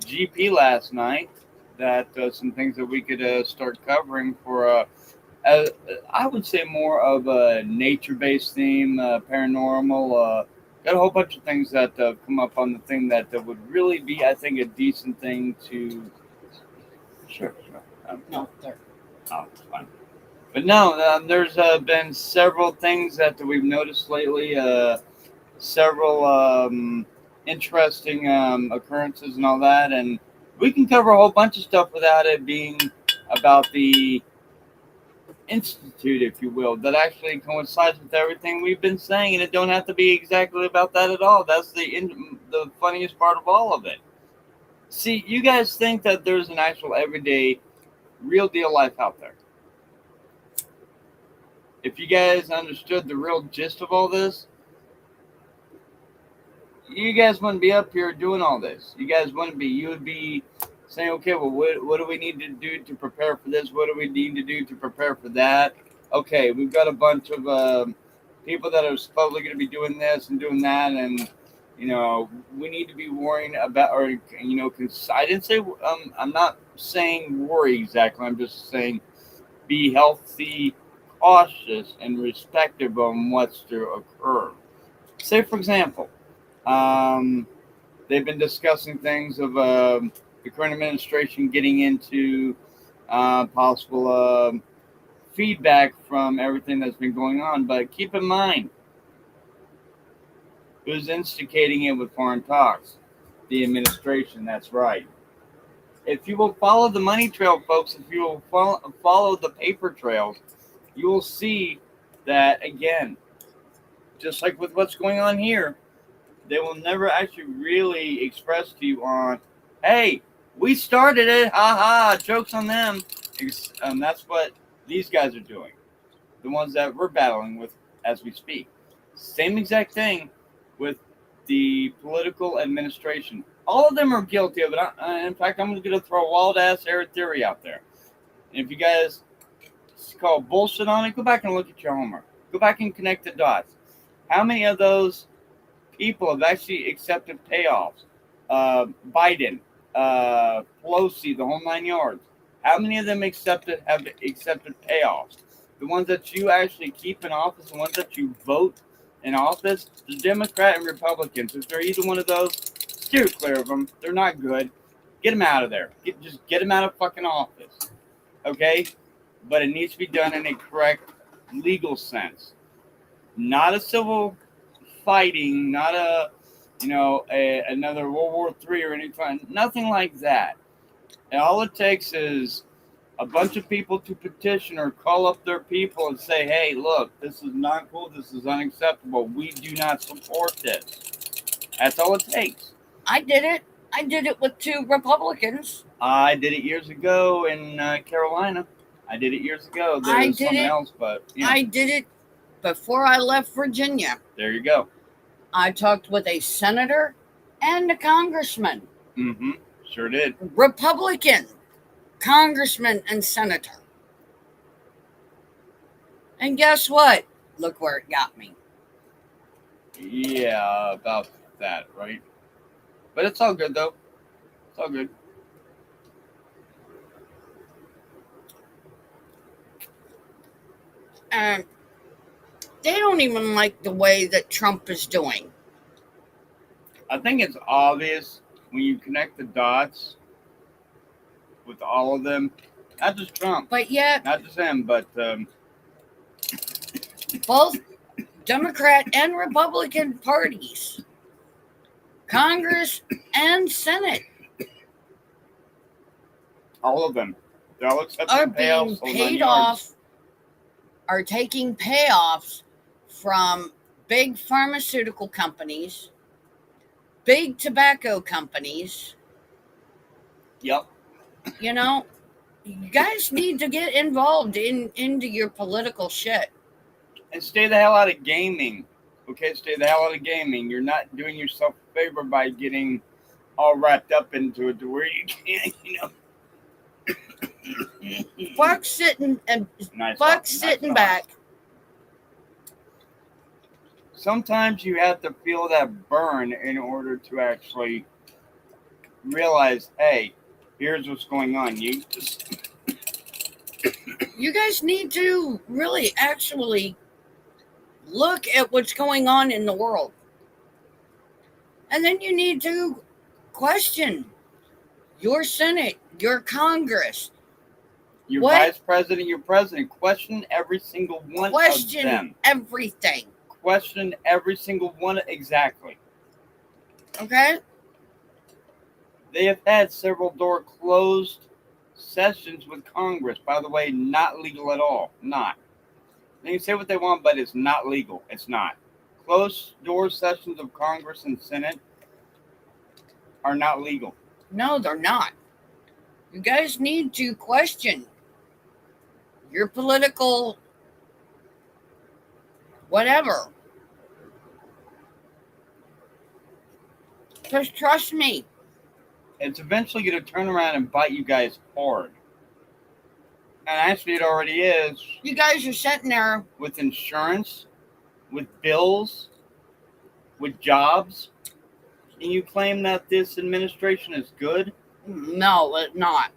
GP last night that some things that we could start covering for, I would say, more of a nature-based theme, paranormal. Got a whole bunch of things that come up on the thing that would really be, I think, a decent thing to. Sure. no, there. Oh, it's fine. But no, there's been several things that we've noticed lately. Several interesting occurrences and all that, and we can cover a whole bunch of stuff without it being about the institute, if you will, that actually coincides with everything we've been saying, and it don't have to be exactly about that at all. That's the funniest part of all of it. See, you guys think that there's an actual everyday, real deal life out there. If you guys understood the real gist of all this, you guys wouldn't be up here doing all this. You guys wouldn't be. You would be saying, okay, well, what do we need to do to prepare for this? What do we need to do to prepare for that? Okay, we've got a bunch of people that are supposedly going to be doing this and doing that, and we need to be worrying about, or I didn't say I'm not saying worry exactly. I'm just saying be healthy, cautious, and respective on what's to occur. Say, for example. They've been discussing things of the current administration getting into possible feedback from everything that's been going on. But keep in mind, who's instigating it with foreign talks? The administration, that's right. If you will follow the money trail, folks, if you will follow the paper trails, you will see that, again, just like with what's going on here, they will never actually really express to you on, hey, we started it, ha, jokes on them. That's what these guys are doing, the ones that we're battling with as we speak. Same exact thing with the political administration. All of them are guilty of it. In fact, I'm going to throw a wild-ass theory out there. And if you guys call bullshit on it, go back and look at your homework. Go back and connect the dots. How many of those people have actually accepted payoffs? Biden, Pelosi, the whole 9 yards. How many of them have accepted payoffs? The ones that you actually keep in office, the ones that you vote in office, the Democrat and Republicans. If they're either one of those, steer clear of them. They're not good. Get them out of there. Just get them out of fucking office. Okay? But it needs to be done in a correct legal sense. Not a civil fighting, not another World War III or anything, nothing like that. And all it takes is a bunch of people to petition or call up their people and say, hey, look, this is not cool, this is unacceptable, we do not support this. That's all it takes. I did it with 2 Republicans. I did it years ago in Carolina. I did it years ago. There's something else, but I did it before I left Virginia. There you go. I talked with a senator and a congressman. Mm-hmm. Sure did. Republican congressman and senator. And guess what? Look where it got me. Yeah, about that, right? But it's all good, though. It's all good. And they don't even like the way that Trump is doing. I think it's obvious when you connect the dots with all of them. Not just Trump, But yet, not just him, but both Democrat and Republican parties, Congress and Senate, all of them. They're all accepting are being payoffs. paid off, are taking payoffs from big pharmaceutical companies, big tobacco companies. Yep. You know, you guys need to get involved into your political shit. And stay the hell out of gaming. Okay, stay the hell out of gaming. You're not doing yourself a favor by getting all wrapped up into it to where you can't, Fuck sitting and Nice fuck talk, sitting nice back. talk. Sometimes you have to feel that burn in order to actually realize, hey, here's what's going on. You guys need to really actually look at what's going on in the world. And then you need to question your Senate, your Congress. Your What? vice president, your president, question every single one of Question them. everything. Question every single one. Exactly. Okay? They have had several door closed sessions with Congress. By the way, not legal at all. Not. They can say what they want, but it's not legal. It's not. Closed door sessions of Congress and Senate are not legal. No, they're not. You guys need to question your political whatever. Just trust me. It's eventually going to turn around and bite you guys hard. And actually, it already is. You guys are sitting there with insurance, with bills, with jobs, and you claim that this administration is good. No, it's not.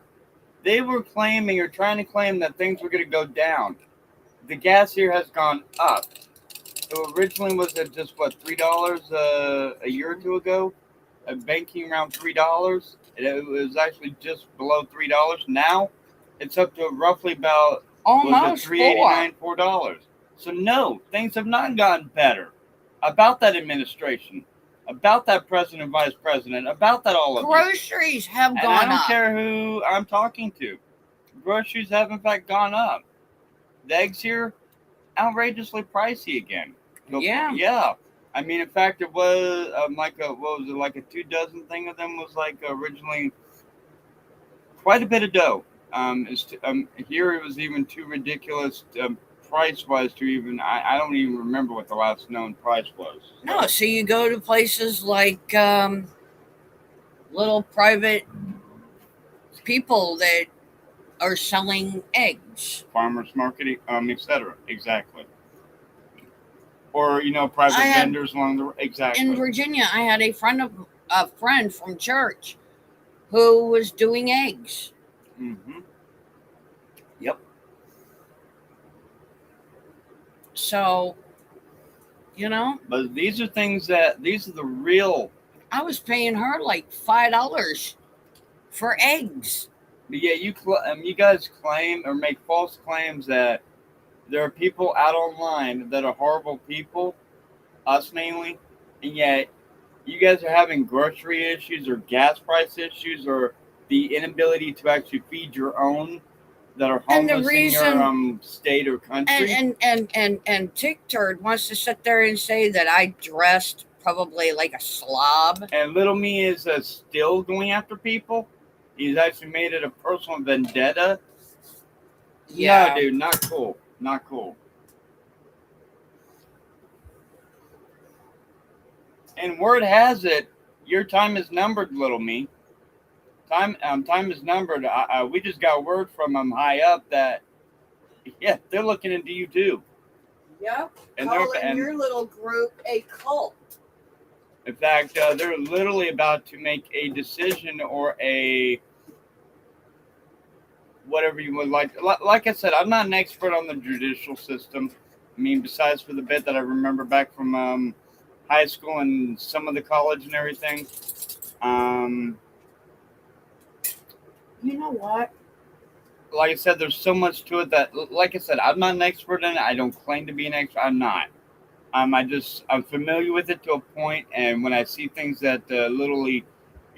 They were claiming or trying to claim that things were going to go down. The gas here has gone up. So originally was at just what, $3 a year or two ago, banking around $3. It was actually just below $3. Now it's up to roughly about Almost $3.89, $4. So no, things have not gotten better about that administration, about that president, vice president, about that all of groceries have and gone I don't up. care who I'm talking to. Groceries have in fact gone up. The eggs here, outrageously pricey again. Yeah. I mean, in fact, it was like a 24 thing of them was like originally quite a bit of dough. Here it was even too ridiculous price-wise to even, I don't even remember what the last known price was. No, so you go to places like little private people that are selling eggs. Farmers market, etc. Exactly. Or, private vendors along the, exactly. In Virginia, I had a friend from church who was doing eggs. Mm-hmm. Yep. So, But these are the real. I was paying her like $5 for eggs. But yeah, you guys claim or make false claims that there are people out online that are horrible people, us mainly, and yet you guys are having grocery issues or gas price issues or the inability to actually feed your own that are homeless in your state or country. And TikTok wants to sit there and say that I dressed probably like a slob. And little me is still going after people. He's actually made it a personal vendetta. Yeah. No, dude, not cool. Not cool. And word has it, your time is numbered, little me. Time is numbered. We just got word from them high up that, yeah, they're looking into you too. Yep. And calling your little group a cult. In fact, they're literally about to make a decision or a whatever you would like. Like I said, I'm not an expert on the judicial system. I mean, besides for the bit that I remember back from high school and some of the college and everything. Um, You know what? like I said, there's so much to it that, like I said, I'm not an expert in it. I don't claim to be an expert. I'm not. I'm familiar with it to a point, and when I see things that literally,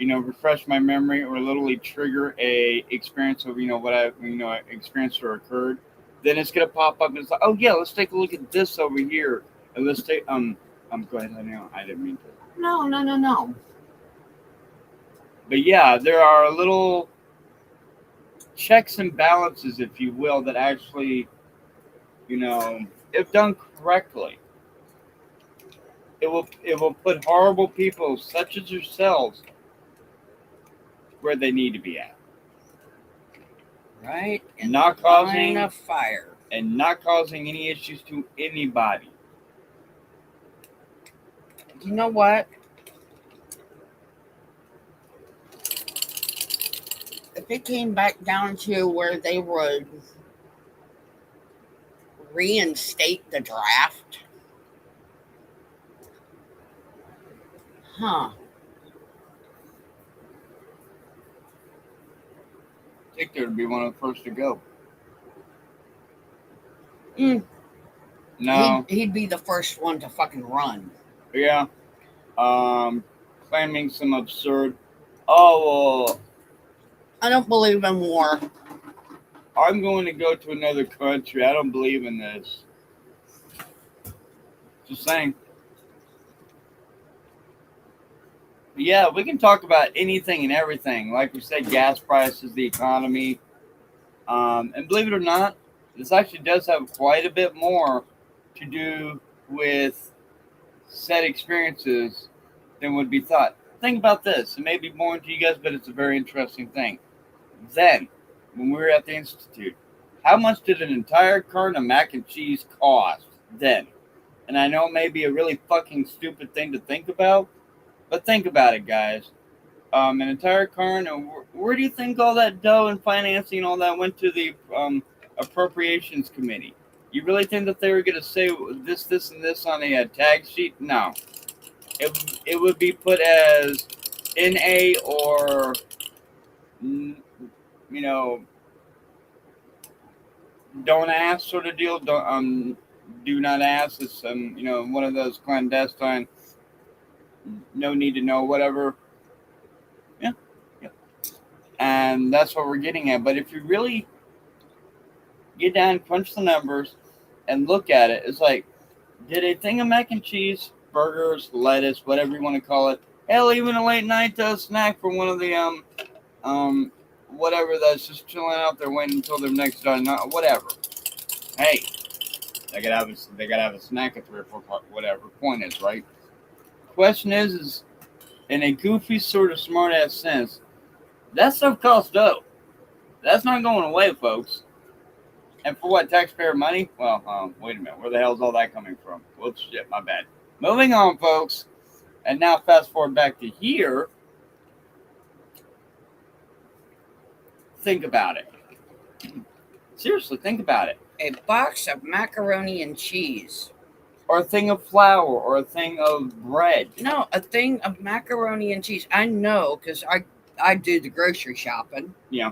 refresh my memory or literally trigger a experience of what I experienced or occurred, then it's gonna pop up and it's like, oh yeah, let's take a look at this over here, and let's take go ahead. I know I didn't mean to, No. but yeah, there are little checks and balances, if you will, that actually, if done correctly, it will put horrible people such as yourselves where they need to be at. Right? In Not the causing line of fire. and not causing any issues to anybody. You know what? If it came back down to where they would reinstate the draft, huh? I think they'd be one of the first to go. Mm, No, he'd be the first one to fucking run. yeah, claiming some absurd. Oh, well, I don't believe in war. I'm going to go to another country. I don't believe in this. Just saying. But yeah, we can talk about anything and everything. Like we said, gas prices, the economy. And believe it or not, this actually does have quite a bit more to do with said experiences than would be thought. Think about this. It may be boring to you guys, but it's a very interesting thing. Then, when we were at the Institute, how much did an entire carton of mac and cheese cost then? And I know it may be a really fucking stupid thing to think about, but think about it, guys. An entire carton, and where do you think all that dough and financing and all that went to the appropriations committee? You really think that they were going to say this, and this on a tag sheet? No. It would be put as NA or, don't ask sort of deal. Don't do not ask. It's one of those clandestine, no need to know, whatever. Yeah. And that's what we're getting at. But if you really get down, crunch the numbers, and look at it, it's like, did a thing of mac and cheese, burgers, lettuce, whatever you want to call it, hell, even a late night snack for one of the whatever that's just chilling out there waiting until their next done, whatever. Hey, they gotta have a snack at 3 or 4 o'clock. Whatever. Point is, right? Question is in a goofy sort of smart ass sense, that stuff costs dough. That's not going away, folks. And for what, taxpayer money? Well, wait a minute. Where the hell is all that coming from? Whoops, shit, my bad. Moving on, folks. And now fast forward back to here. Think about it. Seriously, think about it. A box of macaroni and cheese. Or a thing of flour, or a thing of bread. No, a thing of macaroni and cheese. I know because I do the grocery shopping. Yeah.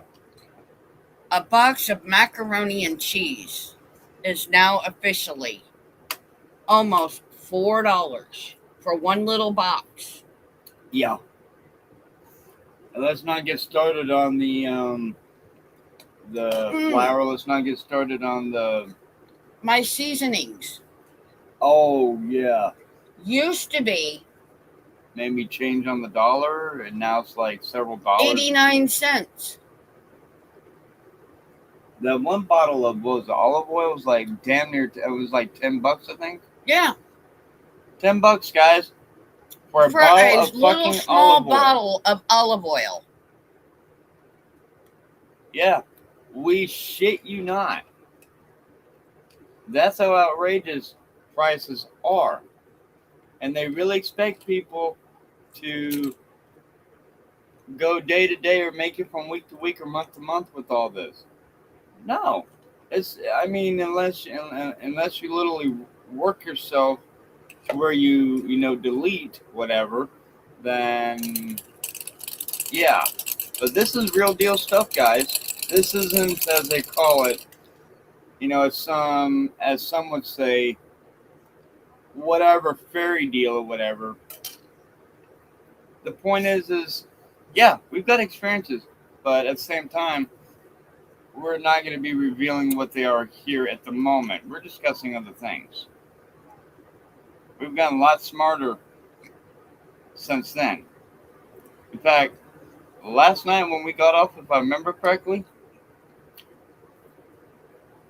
A box of macaroni and cheese is now officially almost $4 for one little box. Yeah. And let's not get started on the flour. Let's not get started on my seasonings. Oh yeah. Used to be made me change on the dollar, and now it's like several dollars. 89 cents. That one bottle of olive oil was like damn near. It was like $10, I think. Yeah. $10, guys, for a bottle of little fucking small olive oil. bottle of olive oil. Yeah, we shit you not. That's how outrageous prices are, and they really expect people to go day to day or make it from week to week or month to month with all this. No, it's. I mean, unless you literally work yourself to where you delete whatever, then yeah. But this is real deal stuff, guys. This isn't, as they call it. As some would say, whatever fairy deal or whatever. The point is, yeah, we've got experiences, but at the same time, we're not going to be revealing what they are here at the moment. We're discussing other things. We've gotten a lot smarter since then. In fact, last night when we got off, if I remember correctly,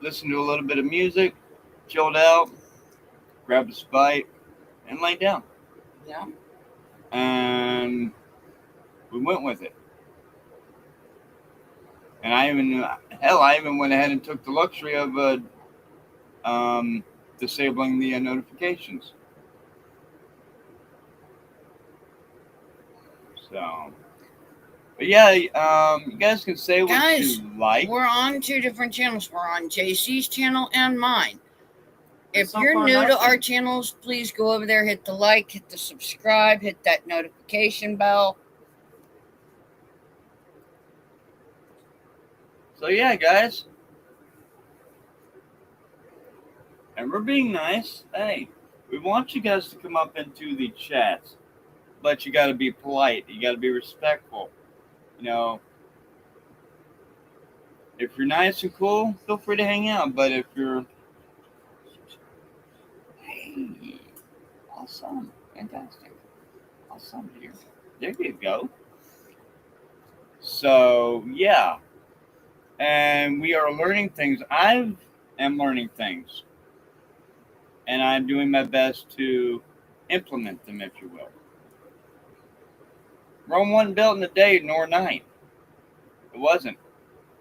listened to a little bit of music, chilled out, grabbed a Sprite, and laid down. Yeah. And we went with it. And I even went ahead and took the luxury of disabling the notifications. So, but yeah, you guys can say what Guys, you like. we're on 2 different channels. We're on JC's channel and mine. If So you're far, new to nothing. our channels, please go over there, hit the like, hit the subscribe, hit that notification bell. So yeah, guys, and we're being nice. Hey, we want you guys to come up into the chats, but you got to be polite. You got to be respectful. You know, if you're nice and cool, feel free to hang out. But if you're, hey, awesome, fantastic, awesome, dear. There you go. So yeah, and we are learning things. I am learning things, and I'm doing my best to implement them, if you will. Rome wasn't built in a day nor a night. It wasn't.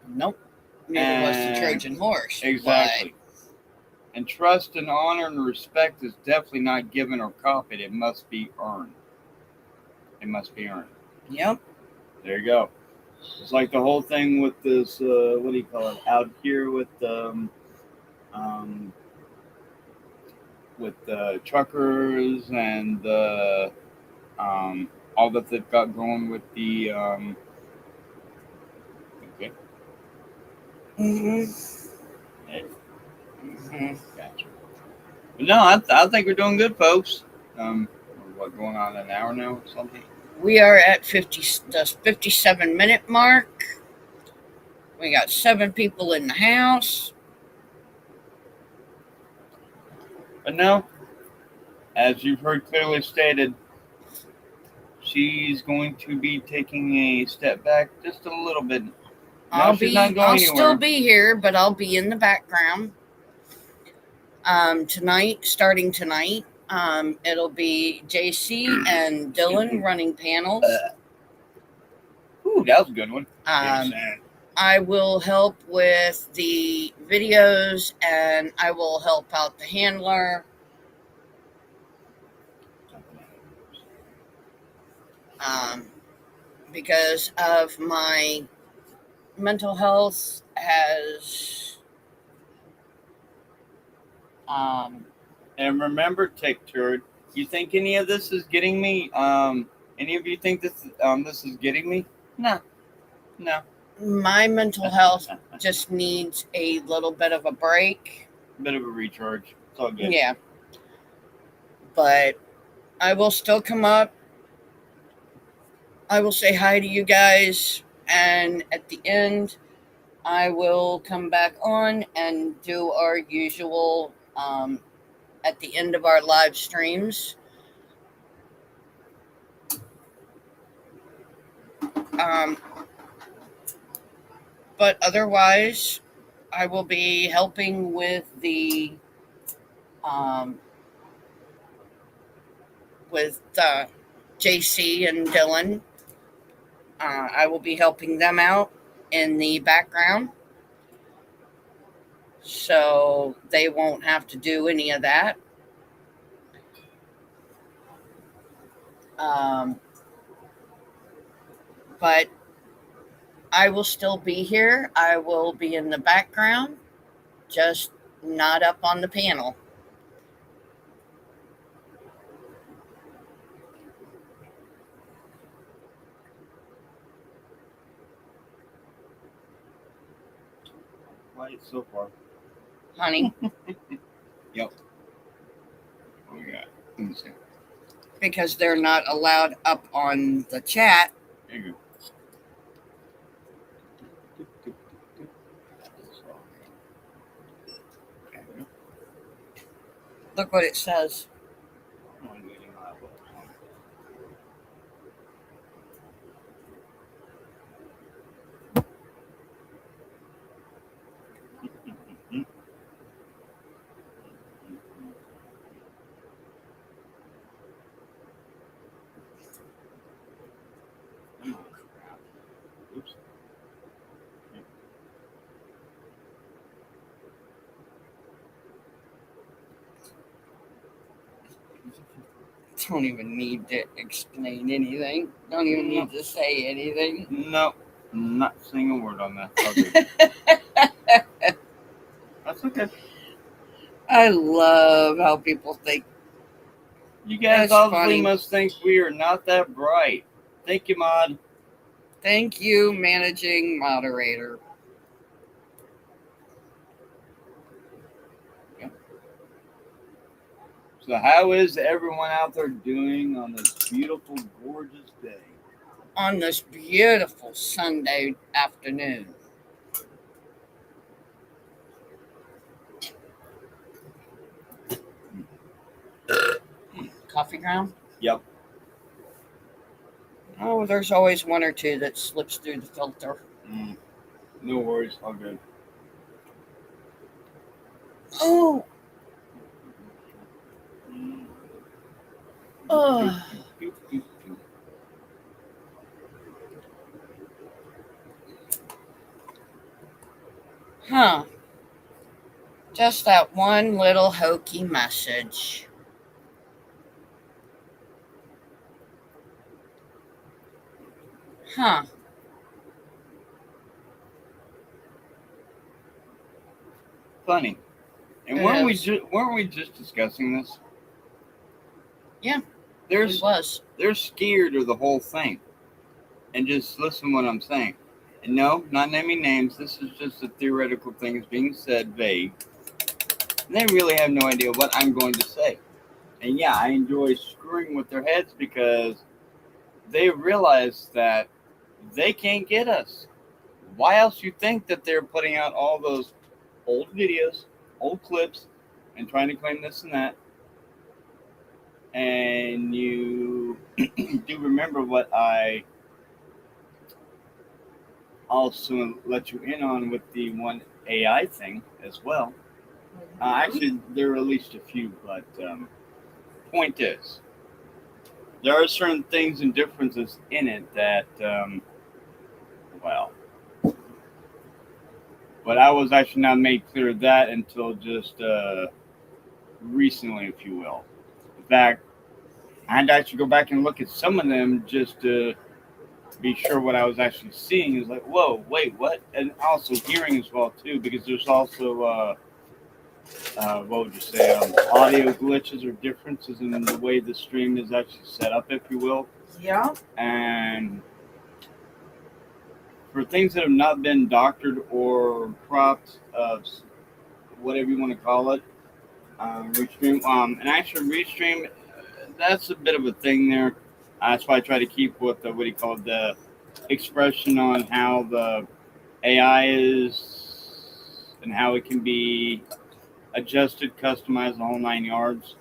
Nope. Neither was the Trojan horse. Exactly. And trust and honor and respect is definitely not given or copied. It must be earned. It must be earned. Yep. There you go. It's like the whole thing with this, what do you call it, out here with the truckers and the all that they've got going with the okay. Hey, gotcha. But no, I think we're doing good, folks. What, going on an hour now or something? We are at the 57-minute mark. We got 7 people in the house. But no, as you've heard clearly stated, she's going to be taking a step back just a little bit. I'll she's not going still anywhere. be here, but I'll be in the background. Starting tonight, it'll be JC and Dylan running panels. Ooh, that was a good one. I will help with the videos, and I will help out the handler. Because of my mental health has and remember, Tick Turd, you think any of this is getting me? Any of you think this is getting me? No. My mental health just needs a little bit of a break. Bit of a recharge. It's all good. Yeah. But I will still come up. I will say hi to you guys. And at the end, I will come back on and do our usual, at the end of our live streams. But otherwise, I will be helping with the JC and Dylan. I will be helping them out in the background, so they won't have to do any of that. But I will still be here. I will be in the background, just not up on the panel. Quiet so far. Honey, Yep. Oh yeah. Let me see. because they're not allowed up on the chat. There you go. Look what it says. Oops. Don't even need to explain anything. Don't even need to say anything. No, not saying a word on that. That's okay. I love how people think. You guys That's obviously funny. must think we are not that bright. Thank you, Mod. Thank you, managing moderator. So, how is everyone out there doing on this beautiful, gorgeous day? On this beautiful Sunday afternoon. Coffee ground? Yep. Oh, there's always one or two that slips through the filter. No worries, all good. Oh. Oh. Huh. Just that one little hokey message. Huh. Funny. And It weren't is. we just discussing this? Yeah. They're It was. scared of the whole thing. And just listen to what I'm saying. And no, not naming names. This is just a theoretical thing that's being said, vague. And they really have no idea what I'm going to say. And yeah, I enjoy screwing with their heads because they realize that they can't get us. Why else you think that they're putting out all those old videos, old clips, and trying to claim this and that? And you do remember what I also let you in on with the one AI thing as well. Actually, there are at least a few, but point is, there are certain things and differences in it that, well, but I was actually not made clear of that until just recently, if you will. In fact, I had to actually go back and look at some of them just to be sure what I was actually seeing. Is like, whoa, wait, what? And also hearing as well too, because there's also what would you say, audio glitches or differences in the way the stream is actually set up, if you will. Yeah. And for things that have not been doctored or cropped, whatever you want to call it, restream, an actual restream, that's a bit of a thing there. That's why I try to keep with the, what do you call it, the expression on how the AI is and how it can be adjusted, customized, the whole 9 yards.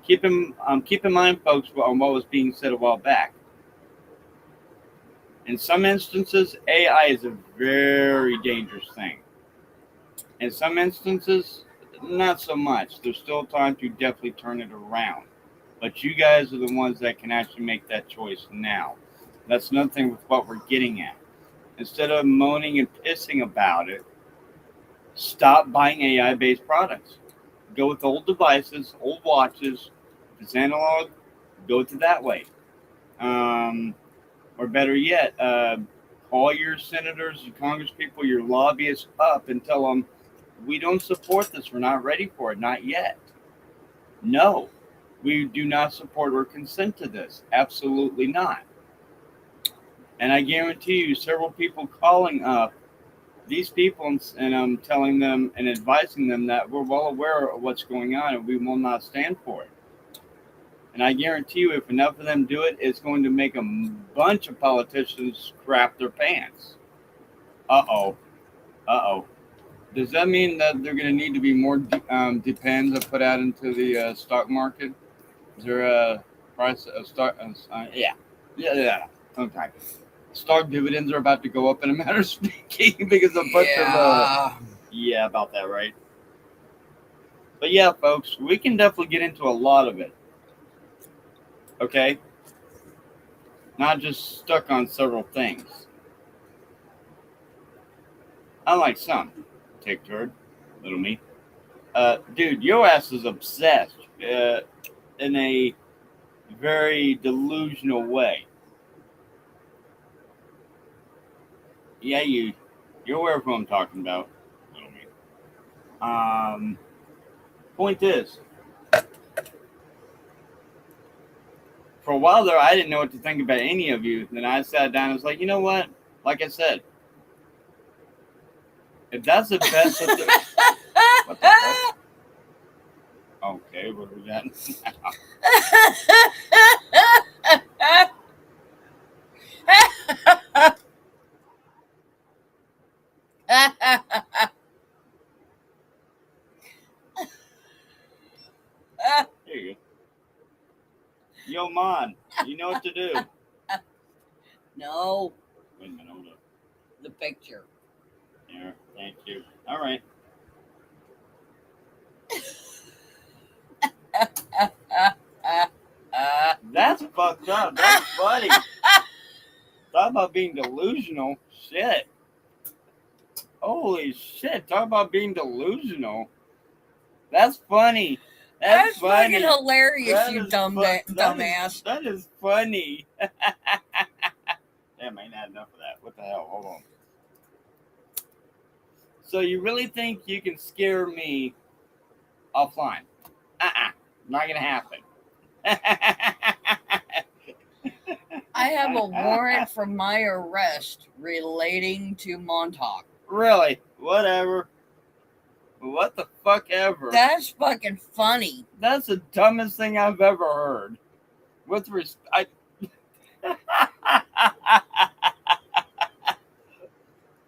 Keep in mind, folks, on what was being said a while back. In some instances, AI is a very dangerous thing. In some instances, not so much. There's still time to definitely turn it around. But you guys are the ones that can actually make that choice now. That's another thing with what we're getting at. Instead of moaning and pissing about it, stop buying AI-based products. Go with old devices, old watches. If it's analog, go to that way. Or better yet, all your senators, your congresspeople, your lobbyists up and tell them, we don't support this. We're not ready for it. Not yet. No, we do not support or consent to this. Absolutely not. And I guarantee you, several people calling up these people and telling them and advising them that we're well aware of what's going on and we will not stand for it. And I guarantee you, if enough of them do it, it's going to make a bunch of politicians crap their pants. Uh-oh. Uh-oh. Does that mean that they're going to need to be more depends put out into the stock market? Is there a price of stock? Yeah. Okay. Stock dividends are about to go up in a matter of speaking because a bunch of yeah, about that, right? But yeah, folks, we can definitely get into a lot of it. Okay? Not just stuck on several things. Unlike some. Take turd, little me. Dude, your ass is obsessed in a very delusional way. Yeah, you're aware of who I'm talking about, little me. Point is, for a while there, I didn't know what to think about any of you. Then I sat down and was like, you know what? Like I said, if that's the best, what the fuck? Okay, what was that? There you go. Yo, man, you know what to do. No, Wait a minute, hold up. the picture. There, thank you. All right. That's fucked up. That's funny. Talk about being delusional. Shit. Holy shit. Talk about being delusional. That's funny. That's funny. Fucking hilarious, That you is dumbass. That is funny. Damn, I ain't had enough of that. What the hell? Hold on. So you really think you can scare me offline? Not gonna happen. I have a warrant for my arrest relating to Montauk. Really? Whatever. What the fuck ever. That's fucking funny. That's the dumbest thing I've ever heard. With respect.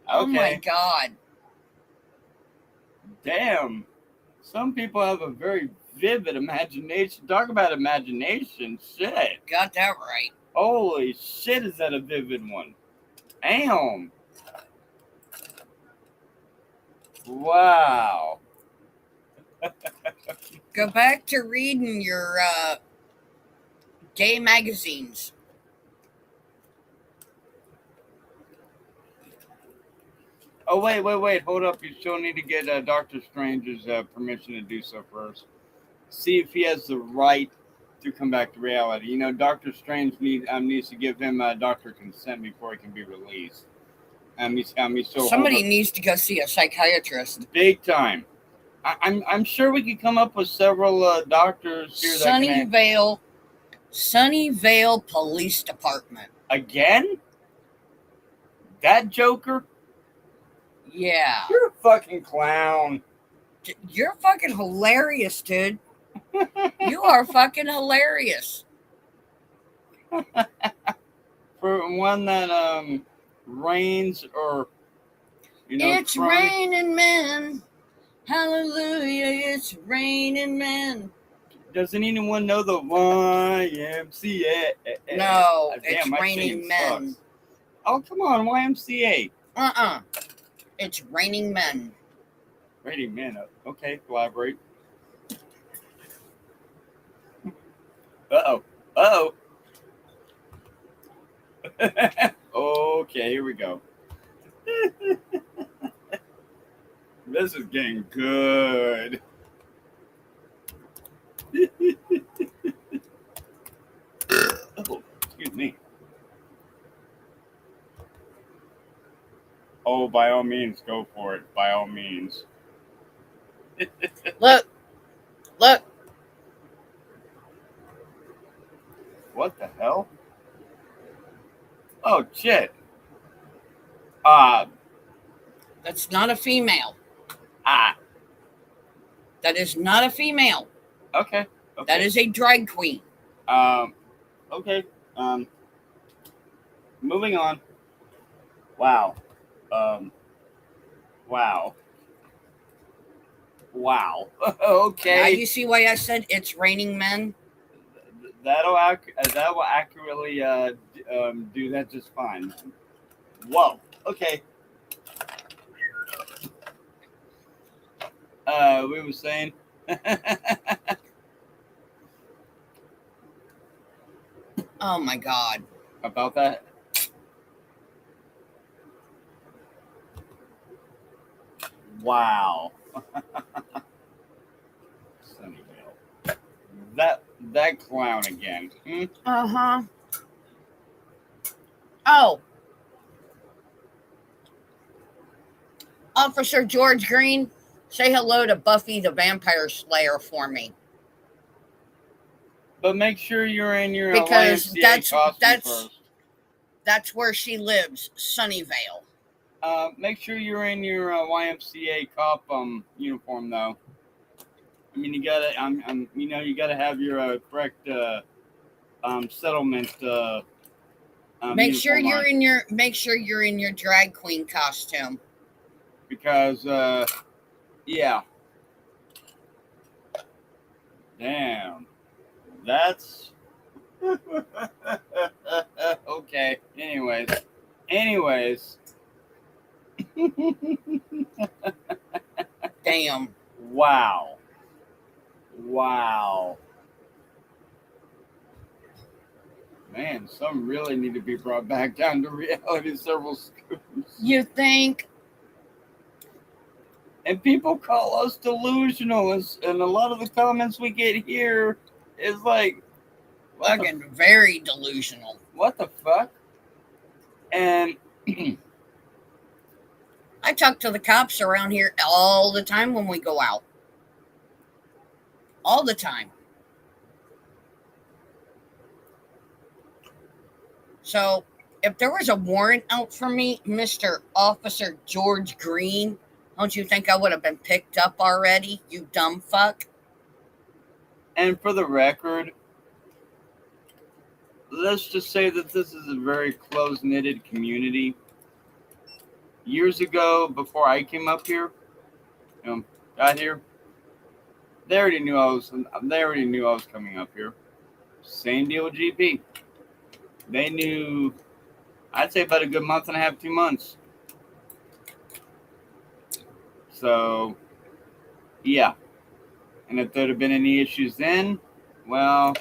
Oh my Okay. god. Damn. Some people have a very vivid imagination. Talk about imagination. Shit. Got that right. Holy shit, is that a vivid one? Damn. Wow. Go back to reading your gay magazines. Oh, wait. Hold up. You still need to get Doctor Strange's permission to do so first. See if he has the right to come back to reality. You know, Doctor Strange needs to give him doctor consent before he can be released. He's still Somebody needs to go see a psychiatrist. big time. I'm sure we could come up with several doctors here that Sunnyvale Police Department. Again? That Joker? Yeah. You're a fucking clown. You're fucking hilarious, dude. You are fucking hilarious. For one that rains or It's raining men. Hallelujah, it's raining men. Doesn't anyone know the YMCA? No, Damn, it's my raining singing men. sucks. Oh, come on, YMCA. It's raining men. Raining men. Okay, collaborate. Uh-oh. Okay, here we go. This is getting good. Oh, excuse me. Oh, by all means, go for it. By all means. Look, look. What the hell? Oh, shit. Uh, That's not a female. ah, That is not a female. okay. That is a drag queen. Okay. Um, moving on. Wow. Wow. Wow. Now Okay. you see why I said it's raining men? That'll accurately do that just fine. Whoa. Okay. We were saying Oh my God. about that. Wow. Sunnyvale. That clown again. Hmm? Uh-huh. Oh. Officer George Green, say hello to Buffy the Vampire Slayer for me. But make sure you're in your Because YMCA costume first. that's where she lives, Sunnyvale. Make sure you're in your YMCA cop uniform though. I mean, you gotta, you gotta have your correct settlement. Make sure uniform you're in your drag queen costume. because yeah, damn, that's okay. Anyways, Damn. wow. Man, some really need to be brought back down to reality. Several schools. You think? And people call us delusional, and a lot of the comments we get here is like, Fucking very delusional. what the fuck? And I talk to the cops around here all the time when we go out. All the time. So, if there was a warrant out for me, Mr. Officer George Green, don't you think I would have been picked up already, you dumb fuck? and for the record, let's just say that this is a very close-knitted community. Years ago, before I came up here, got here, they already knew I was coming up here. Same deal with GP. They knew, I'd say about a good month and a half, 2 months. So, yeah. And if there'd have been any issues then, well,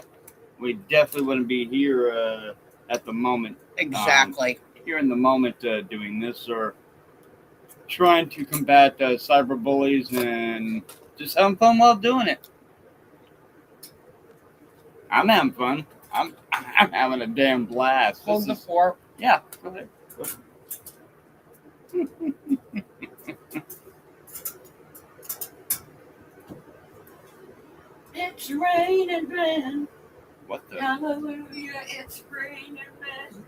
we definitely wouldn't be here at the moment. Exactly. Here in the moment doing this or trying to combat cyber bullies and just having fun while doing it. I'm having fun. I'm having a damn blast. Hold the fork. Yeah, go ahead. It's raining men. What the? Hallelujah, it's raining men.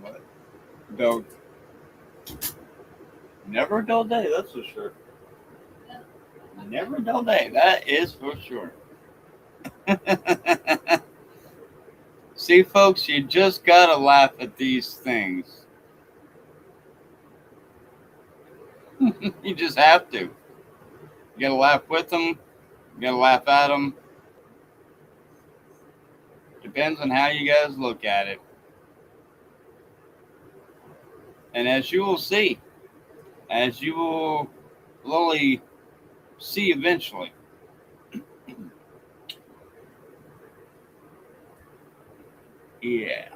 What? Don't. Never a dull day, that's for sure. Never a dull day, that is for sure. See, folks, you just gotta laugh at these things. You just have to. You gotta laugh with them. You gotta laugh at them. Depends on how you guys look at it. And as you will see, as you will slowly see eventually, yeah.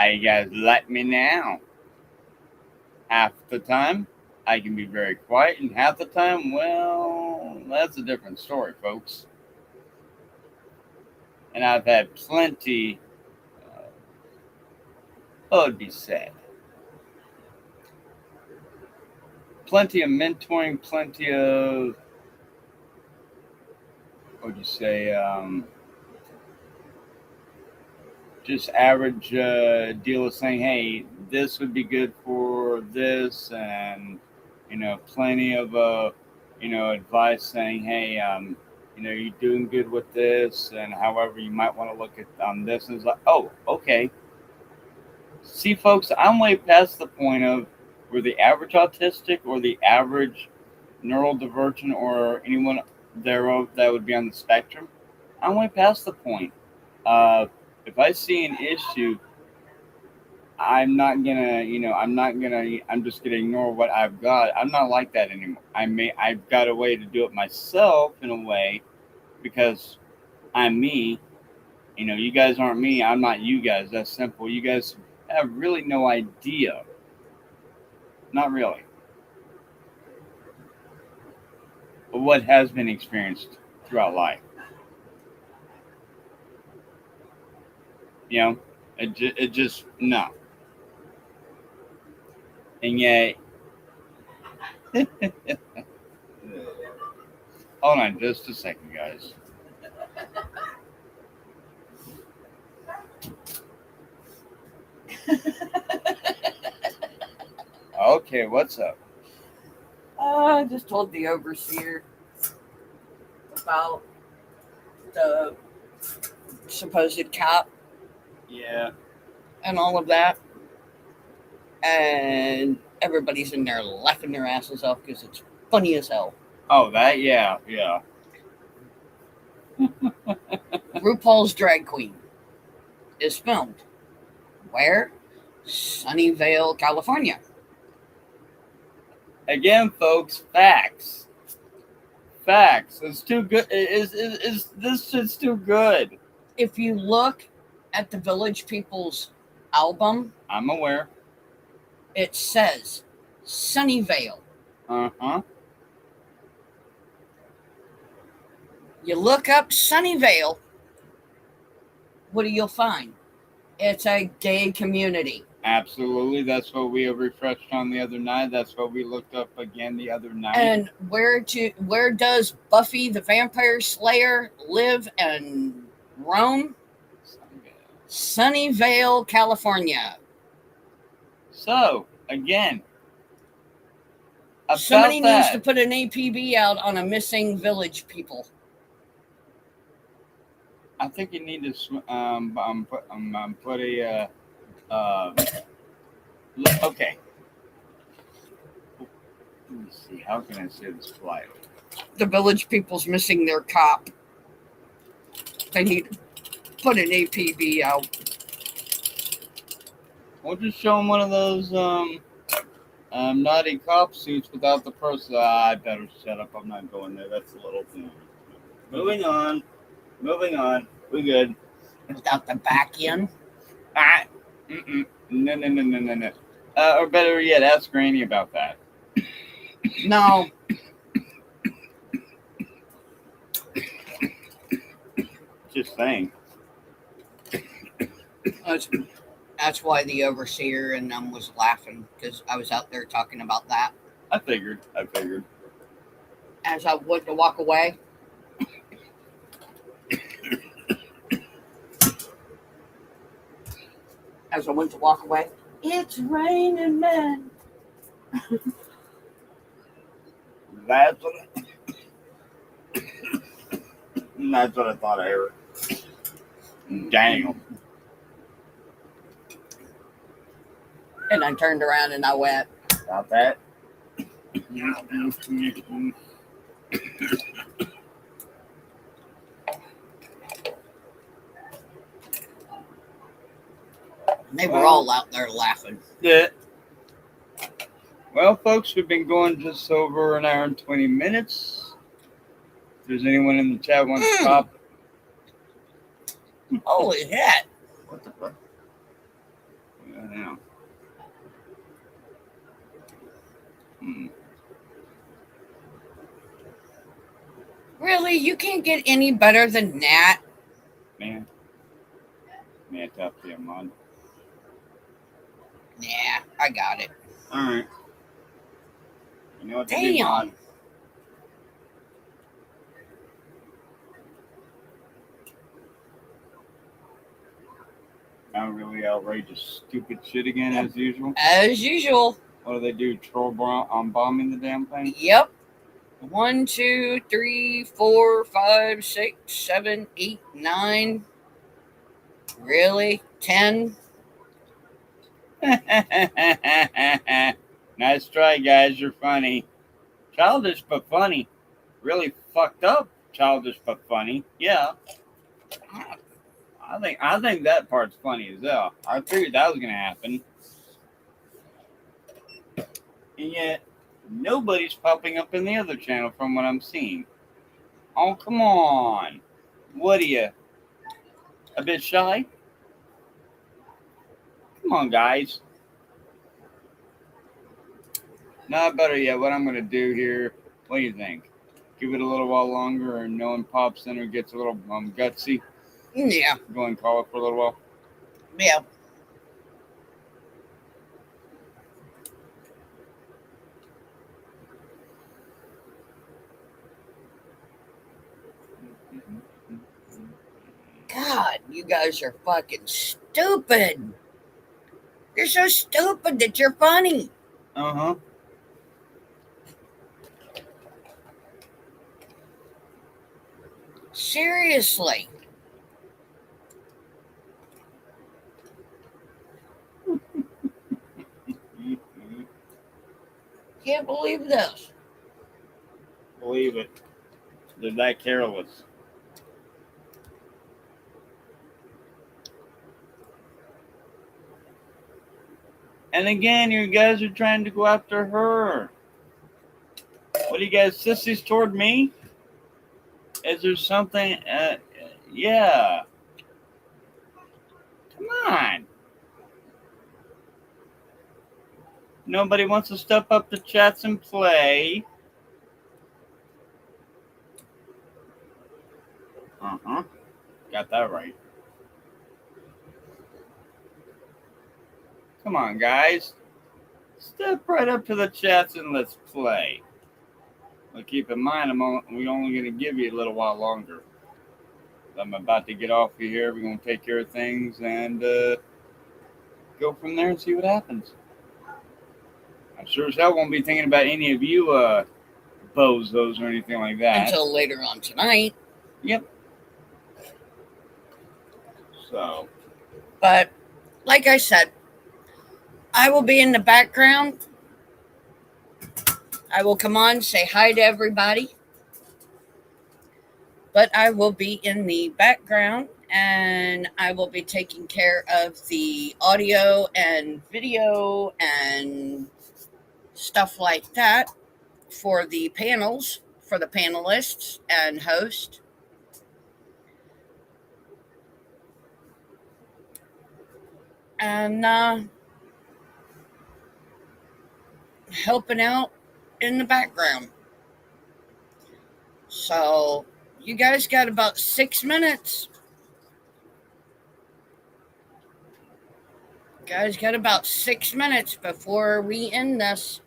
you guys let me know. Half the time, I can be very quiet, and half the time, well, that's a different story, folks. And I've had plenty, oh, it'd be sad. Plenty of mentoring, plenty of, what would you say, just average deal of saying, hey, this would be good for this, and plenty of advice saying, hey, you're doing good with this, and however you might want to look at this, and it's like, oh, okay. See, folks, I'm way past the point of where the average autistic or the average neurodivergent or anyone thereof that would be on the spectrum. I'm way past the point. If I see an issue, I'm just gonna ignore what I've got. I'm not like that anymore. I've got a way to do it myself in a way because I'm me. You guys aren't me. I'm not you guys. That's simple. You guys have really no idea. Not really. But what has been experienced throughout life. It just, no. And yet, hold on just a second, guys. Okay, what's up? I just told the overseer about the supposed cop Yeah. and all of that. And everybody's in there laughing their asses off because it's funny as hell. Oh, that, yeah. RuPaul's Drag Queen is filmed. Where? Sunnyvale, California. Again, folks, facts. Facts. It's too good. This shit's too good. If you look at the Village People's album, I'm aware. it says Sunnyvale. Uh-huh. You look up Sunnyvale, what do you find? It's a gay community. Absolutely. That's what we have refreshed on the other night. That's what we looked up again the other night. And where does Buffy the Vampire Slayer live and roam? Sunnyvale, California. So, again, somebody needs to put an APB out on a missing Village people. I think you need to put a okay. Let me see. How can I say this politely? The Village people's missing their cop. They need to put an APB out. We'll just show them one of those naughty cop suits without the person. I better shut up. I'm not going there. That's a little thing. Moving on. We good. Without the back end? No. Or better yet, ask Granny about that. No. Just saying. That's why the overseer and them was laughing, because I was out there talking about that. I figured. As I went to walk away. It's raining men. That's what I thought I heard. Damn. And I turned around and I went. About that. They were all out there laughing. Yeah. Well, folks, we've been going just over an hour and 20 minutes. If there's anyone in the chat wants to pop. Holy shit. What the fuck? Yeah. Hmm. Really? You can't get any better than that? Man. Man, tough to mod. Nah, I got it. Alright. You know what to do, Damn. mod. Now really outrageous, stupid shit again as usual. As usual. What do they do? Bombing the damn thing? Yep. 1, 2, 3, 4, 5, 6, 7, 8, 9. Really? 10? Nice try, guys. You're funny. Childish but funny. Really fucked up. Childish but funny. Yeah. I think that part's funny as hell. I figured that was gonna happen. And yet nobody's popping up in the other channel from what I'm seeing. Oh, come on. What are you? A bit shy? Come on, guys. Not better yet. What I'm going to do here, what do you think? Give it a little while longer, or no one pops in or gets a little gutsy? Yeah. Go and call it for a little while. Yeah. God, you guys are fucking stupid. You're so stupid that you're funny. Uh-huh. Seriously. Can't believe this. Believe it. They're that careless. And again, you guys are trying to go after her. What are you guys, sissies toward me? Is there something? Yeah. Come on. Nobody wants to step up to chats and play. Uh-huh. Got that right. Come on, guys. Step right up to the chats and let's play. But keep in mind, we're only going to give you a little while longer. I'm about to get off of here. We're going to take care of things and go from there and see what happens. I'm sure as hell won't be thinking about any of you bozos or anything like that. Until later on tonight. Yep. So. But, like I said, I will be in the background. I will come on, say hi to everybody. But I will be in the background and I will be taking care of the audio and video and stuff like that for the panels, for the panelists and host. And helping out in the background. So you guys got about 6 minutes. Guys got about 6 minutes before we end this.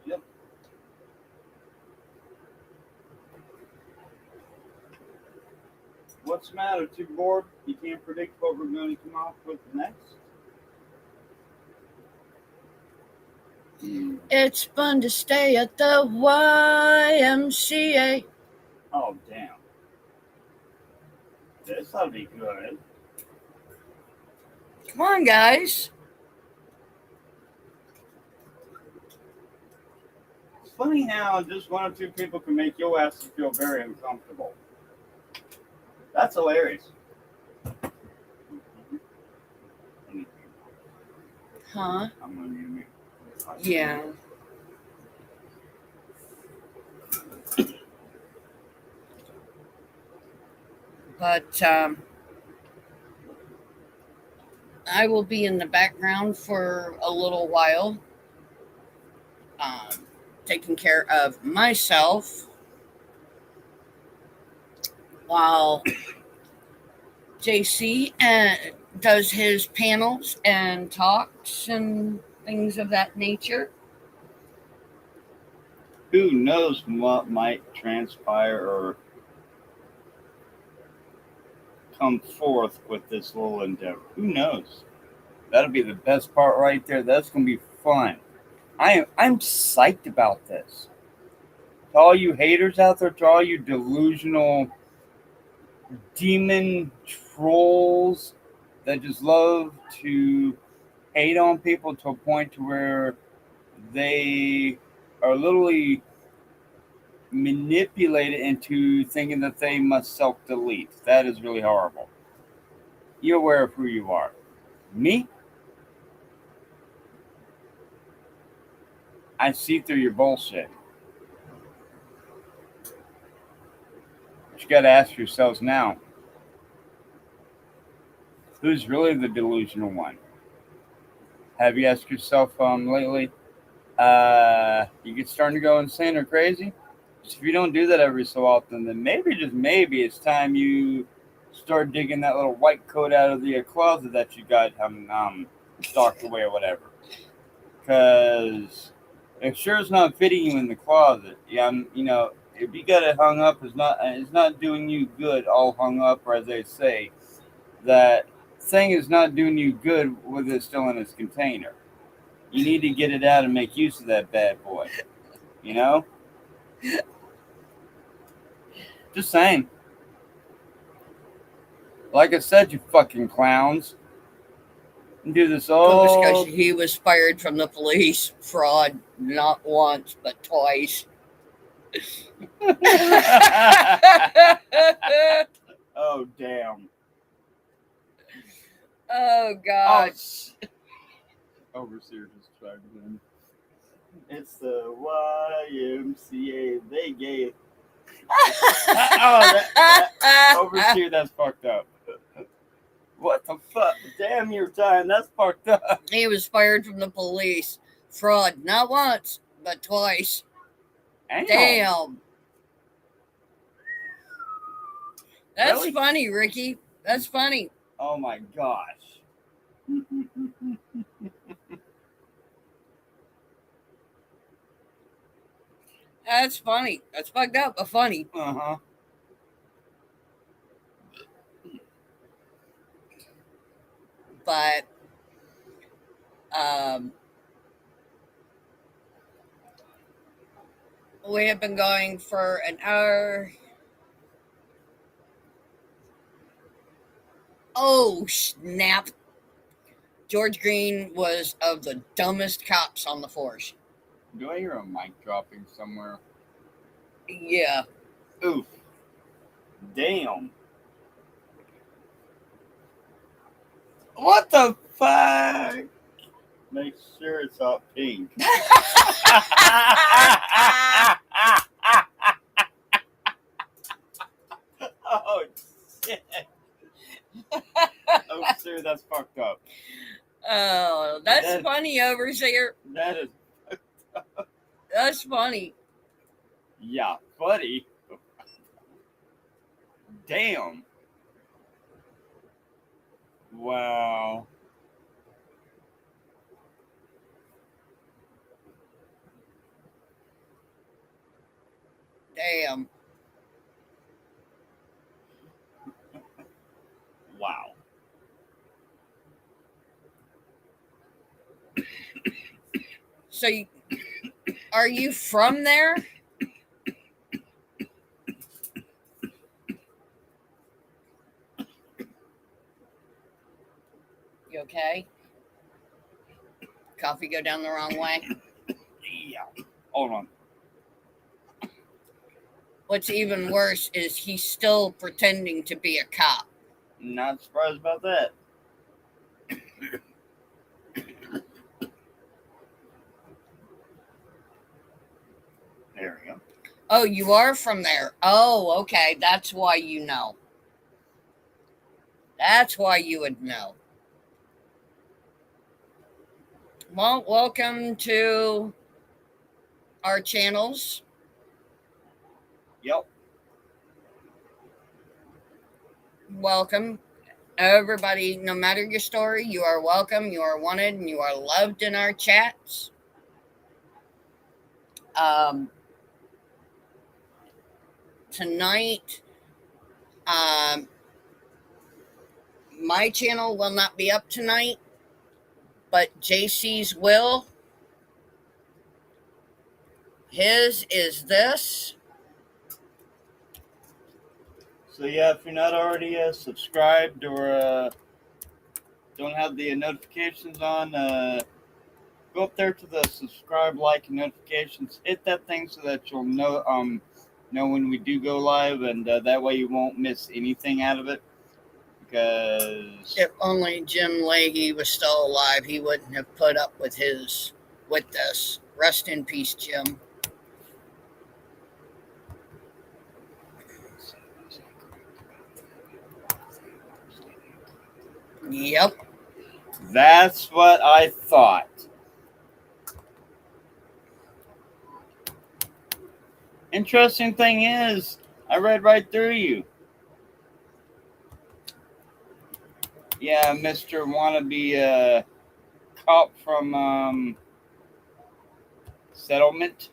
Yep. What's the matter? Too bored? You can't predict what we're going to come off with next? It's fun to stay at the YMCA. Oh, damn. This ought to be good. Come on, guys. It's funny how just one or two people can make your ass feel very uncomfortable. That's hilarious. Huh? I'm going to mute. Yeah. But I will be in the background for a little while, taking care of myself while JC does his panels and talks and things of that nature. Who knows what might transpire or come forth with this little endeavor? Who knows? That'll be the best part right there. That's gonna be fun. I'm psyched about this. To all you haters out there, to all you delusional demon trolls that just love to hate on people to a point to where they are literally manipulated into thinking that they must self-delete. That is really horrible. You're aware of who you are. Me? I see through your bullshit. But you gotta ask yourselves now, who's really the delusional one? Have you asked yourself lately, you get starting to go insane or crazy? If you don't do that every so often, then maybe, just maybe, it's time you start digging that little white coat out of the closet that you got stocked away or whatever. Because it sure is not fitting you in the closet. Yeah, if you got it hung up, it's not doing you good. All hung up, or as they say, that thing is not doing you good with it still in its container. You need to get it out and make use of that bad boy. You know? Just saying. Like I said, you fucking clowns. You do this all. Because he was fired from the police. Fraud, not once, but twice. Oh, damn. Oh, gosh. Overseer just tried again. It's the YMCA. They gave. Overseer, that's fucked up. What the fuck? Damn your time. That's fucked up. He was fired from the police. Fraud, not once, but twice. Damn. That's Really? funny, Ricky. That's funny. Oh my gosh. That's funny. That's fucked up, but funny. Uh-huh. But we have been going for an hour. Oh, snap. George Green was of the dumbest cops on the force. Do I hear a mic dropping somewhere? Yeah. Oof. Damn. What the fuck? Make sure it's not pink. Oh, shit. Oh, sir, that's fucked up. Oh, that's funny, Overseer. That is. That's funny. Yeah, buddy. Damn. Wow. Damn. Wow. So, are you from there? You okay? Coffee go down the wrong way? Yeah. Hold on. What's even worse is he's still pretending to be a cop. Not surprised about that. There we go. Oh, you are from there. Oh, okay. That's why you know. That's why you would know. Well, welcome to our channels. Yep. Welcome. Everybody, no matter your story, you are welcome, you are wanted, and you are loved in our chats. Tonight, my channel will not be up tonight, but JC's will. His is this. So yeah, if you're not already subscribed or don't have the notifications on, go up there to the subscribe, like, and notifications. Hit that thing so that you'll know when we do go live, and that way you won't miss anything out of it. Because If only Jim Leahy was still alive, he wouldn't have put up with this. Rest in peace, Jim. Yep. that's what I thought. Interesting thing is, I read right through you. Yeah, Mr. Wannabe cop from Settlement.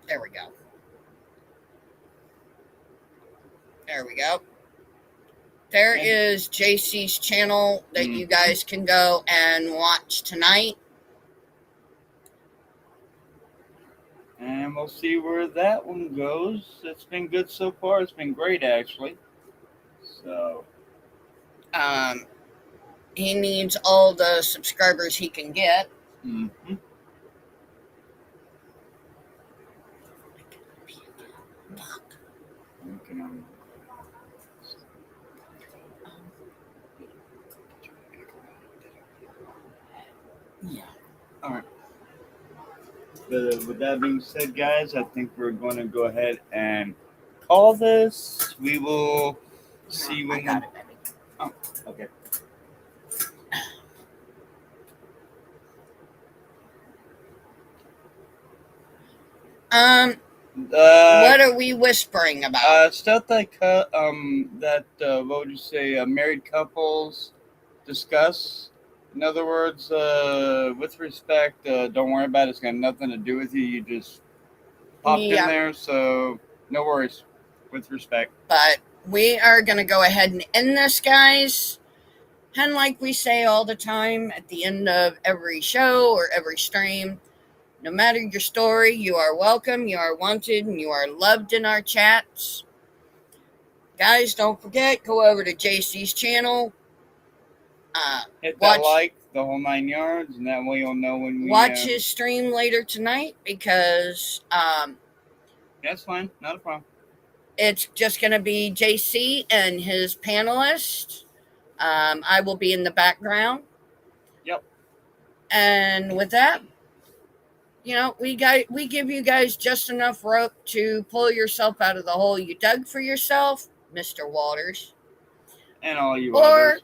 There we go. There we go. There is JC's channel that you guys can go and watch tonight. And we'll see where that one goes. It's been good so far. It's been great, actually. So, he needs all the subscribers he can get. mm-hmm. Yeah. All right. But with that being said, guys, I think we're going to go ahead and call this. We will see when. I got it, baby. Oh, okay. What are we whispering about? Stuff like that. What would you say? Married couples discuss. In other words, with respect, don't worry about it. It's got nothing to do with you. You just popped in there, so no worries. With respect. But we are going to go ahead and end this, guys. And like we say all the time at the end of every show or every stream, no matter your story, you are welcome, you are wanted, and you are loved in our chats. Guys, don't forget, go over to JC's channel. Hit that like, the whole 9 yards, and that way you'll know when we watch his stream later tonight, because that's fine, not a problem. It's just going to be JC and his panelist. I will be in the background. Yep. And with that, we give you guys just enough rope to pull yourself out of the hole you dug for yourself, Mr. Waters. And all you or others.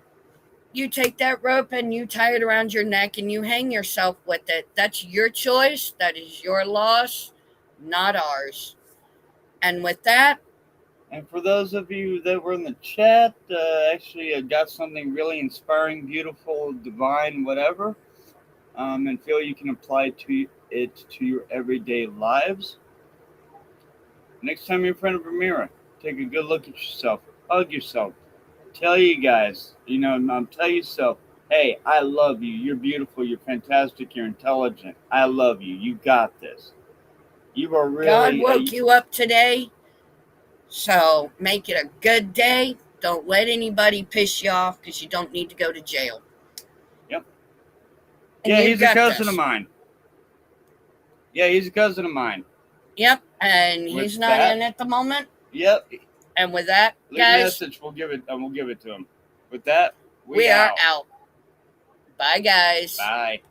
You take that rope and you tie it around your neck and you hang yourself with it. That's your choice. That is your loss, not ours. And with that, and for those of you that were in the chat, actually I got something really inspiring, beautiful, divine, whatever, and feel you can apply it to your everyday lives. Next time you're in front of a mirror, take a good look at yourself, hug yourself, tell you guys, tell yourself, hey, I love you, you're beautiful, you're fantastic, you're intelligent, I love you, you got this. You are really... God woke you up today, so make it a good day. Don't let anybody piss you off, because you don't need to go to jail. Yep. And yeah, he's a cousin of mine. Yeah, he's a cousin of mine. Yep, and he's not in at the moment. Yep. And with that, leave guys, a message. We'll give it to him. With that, we are out. Bye, guys. Bye.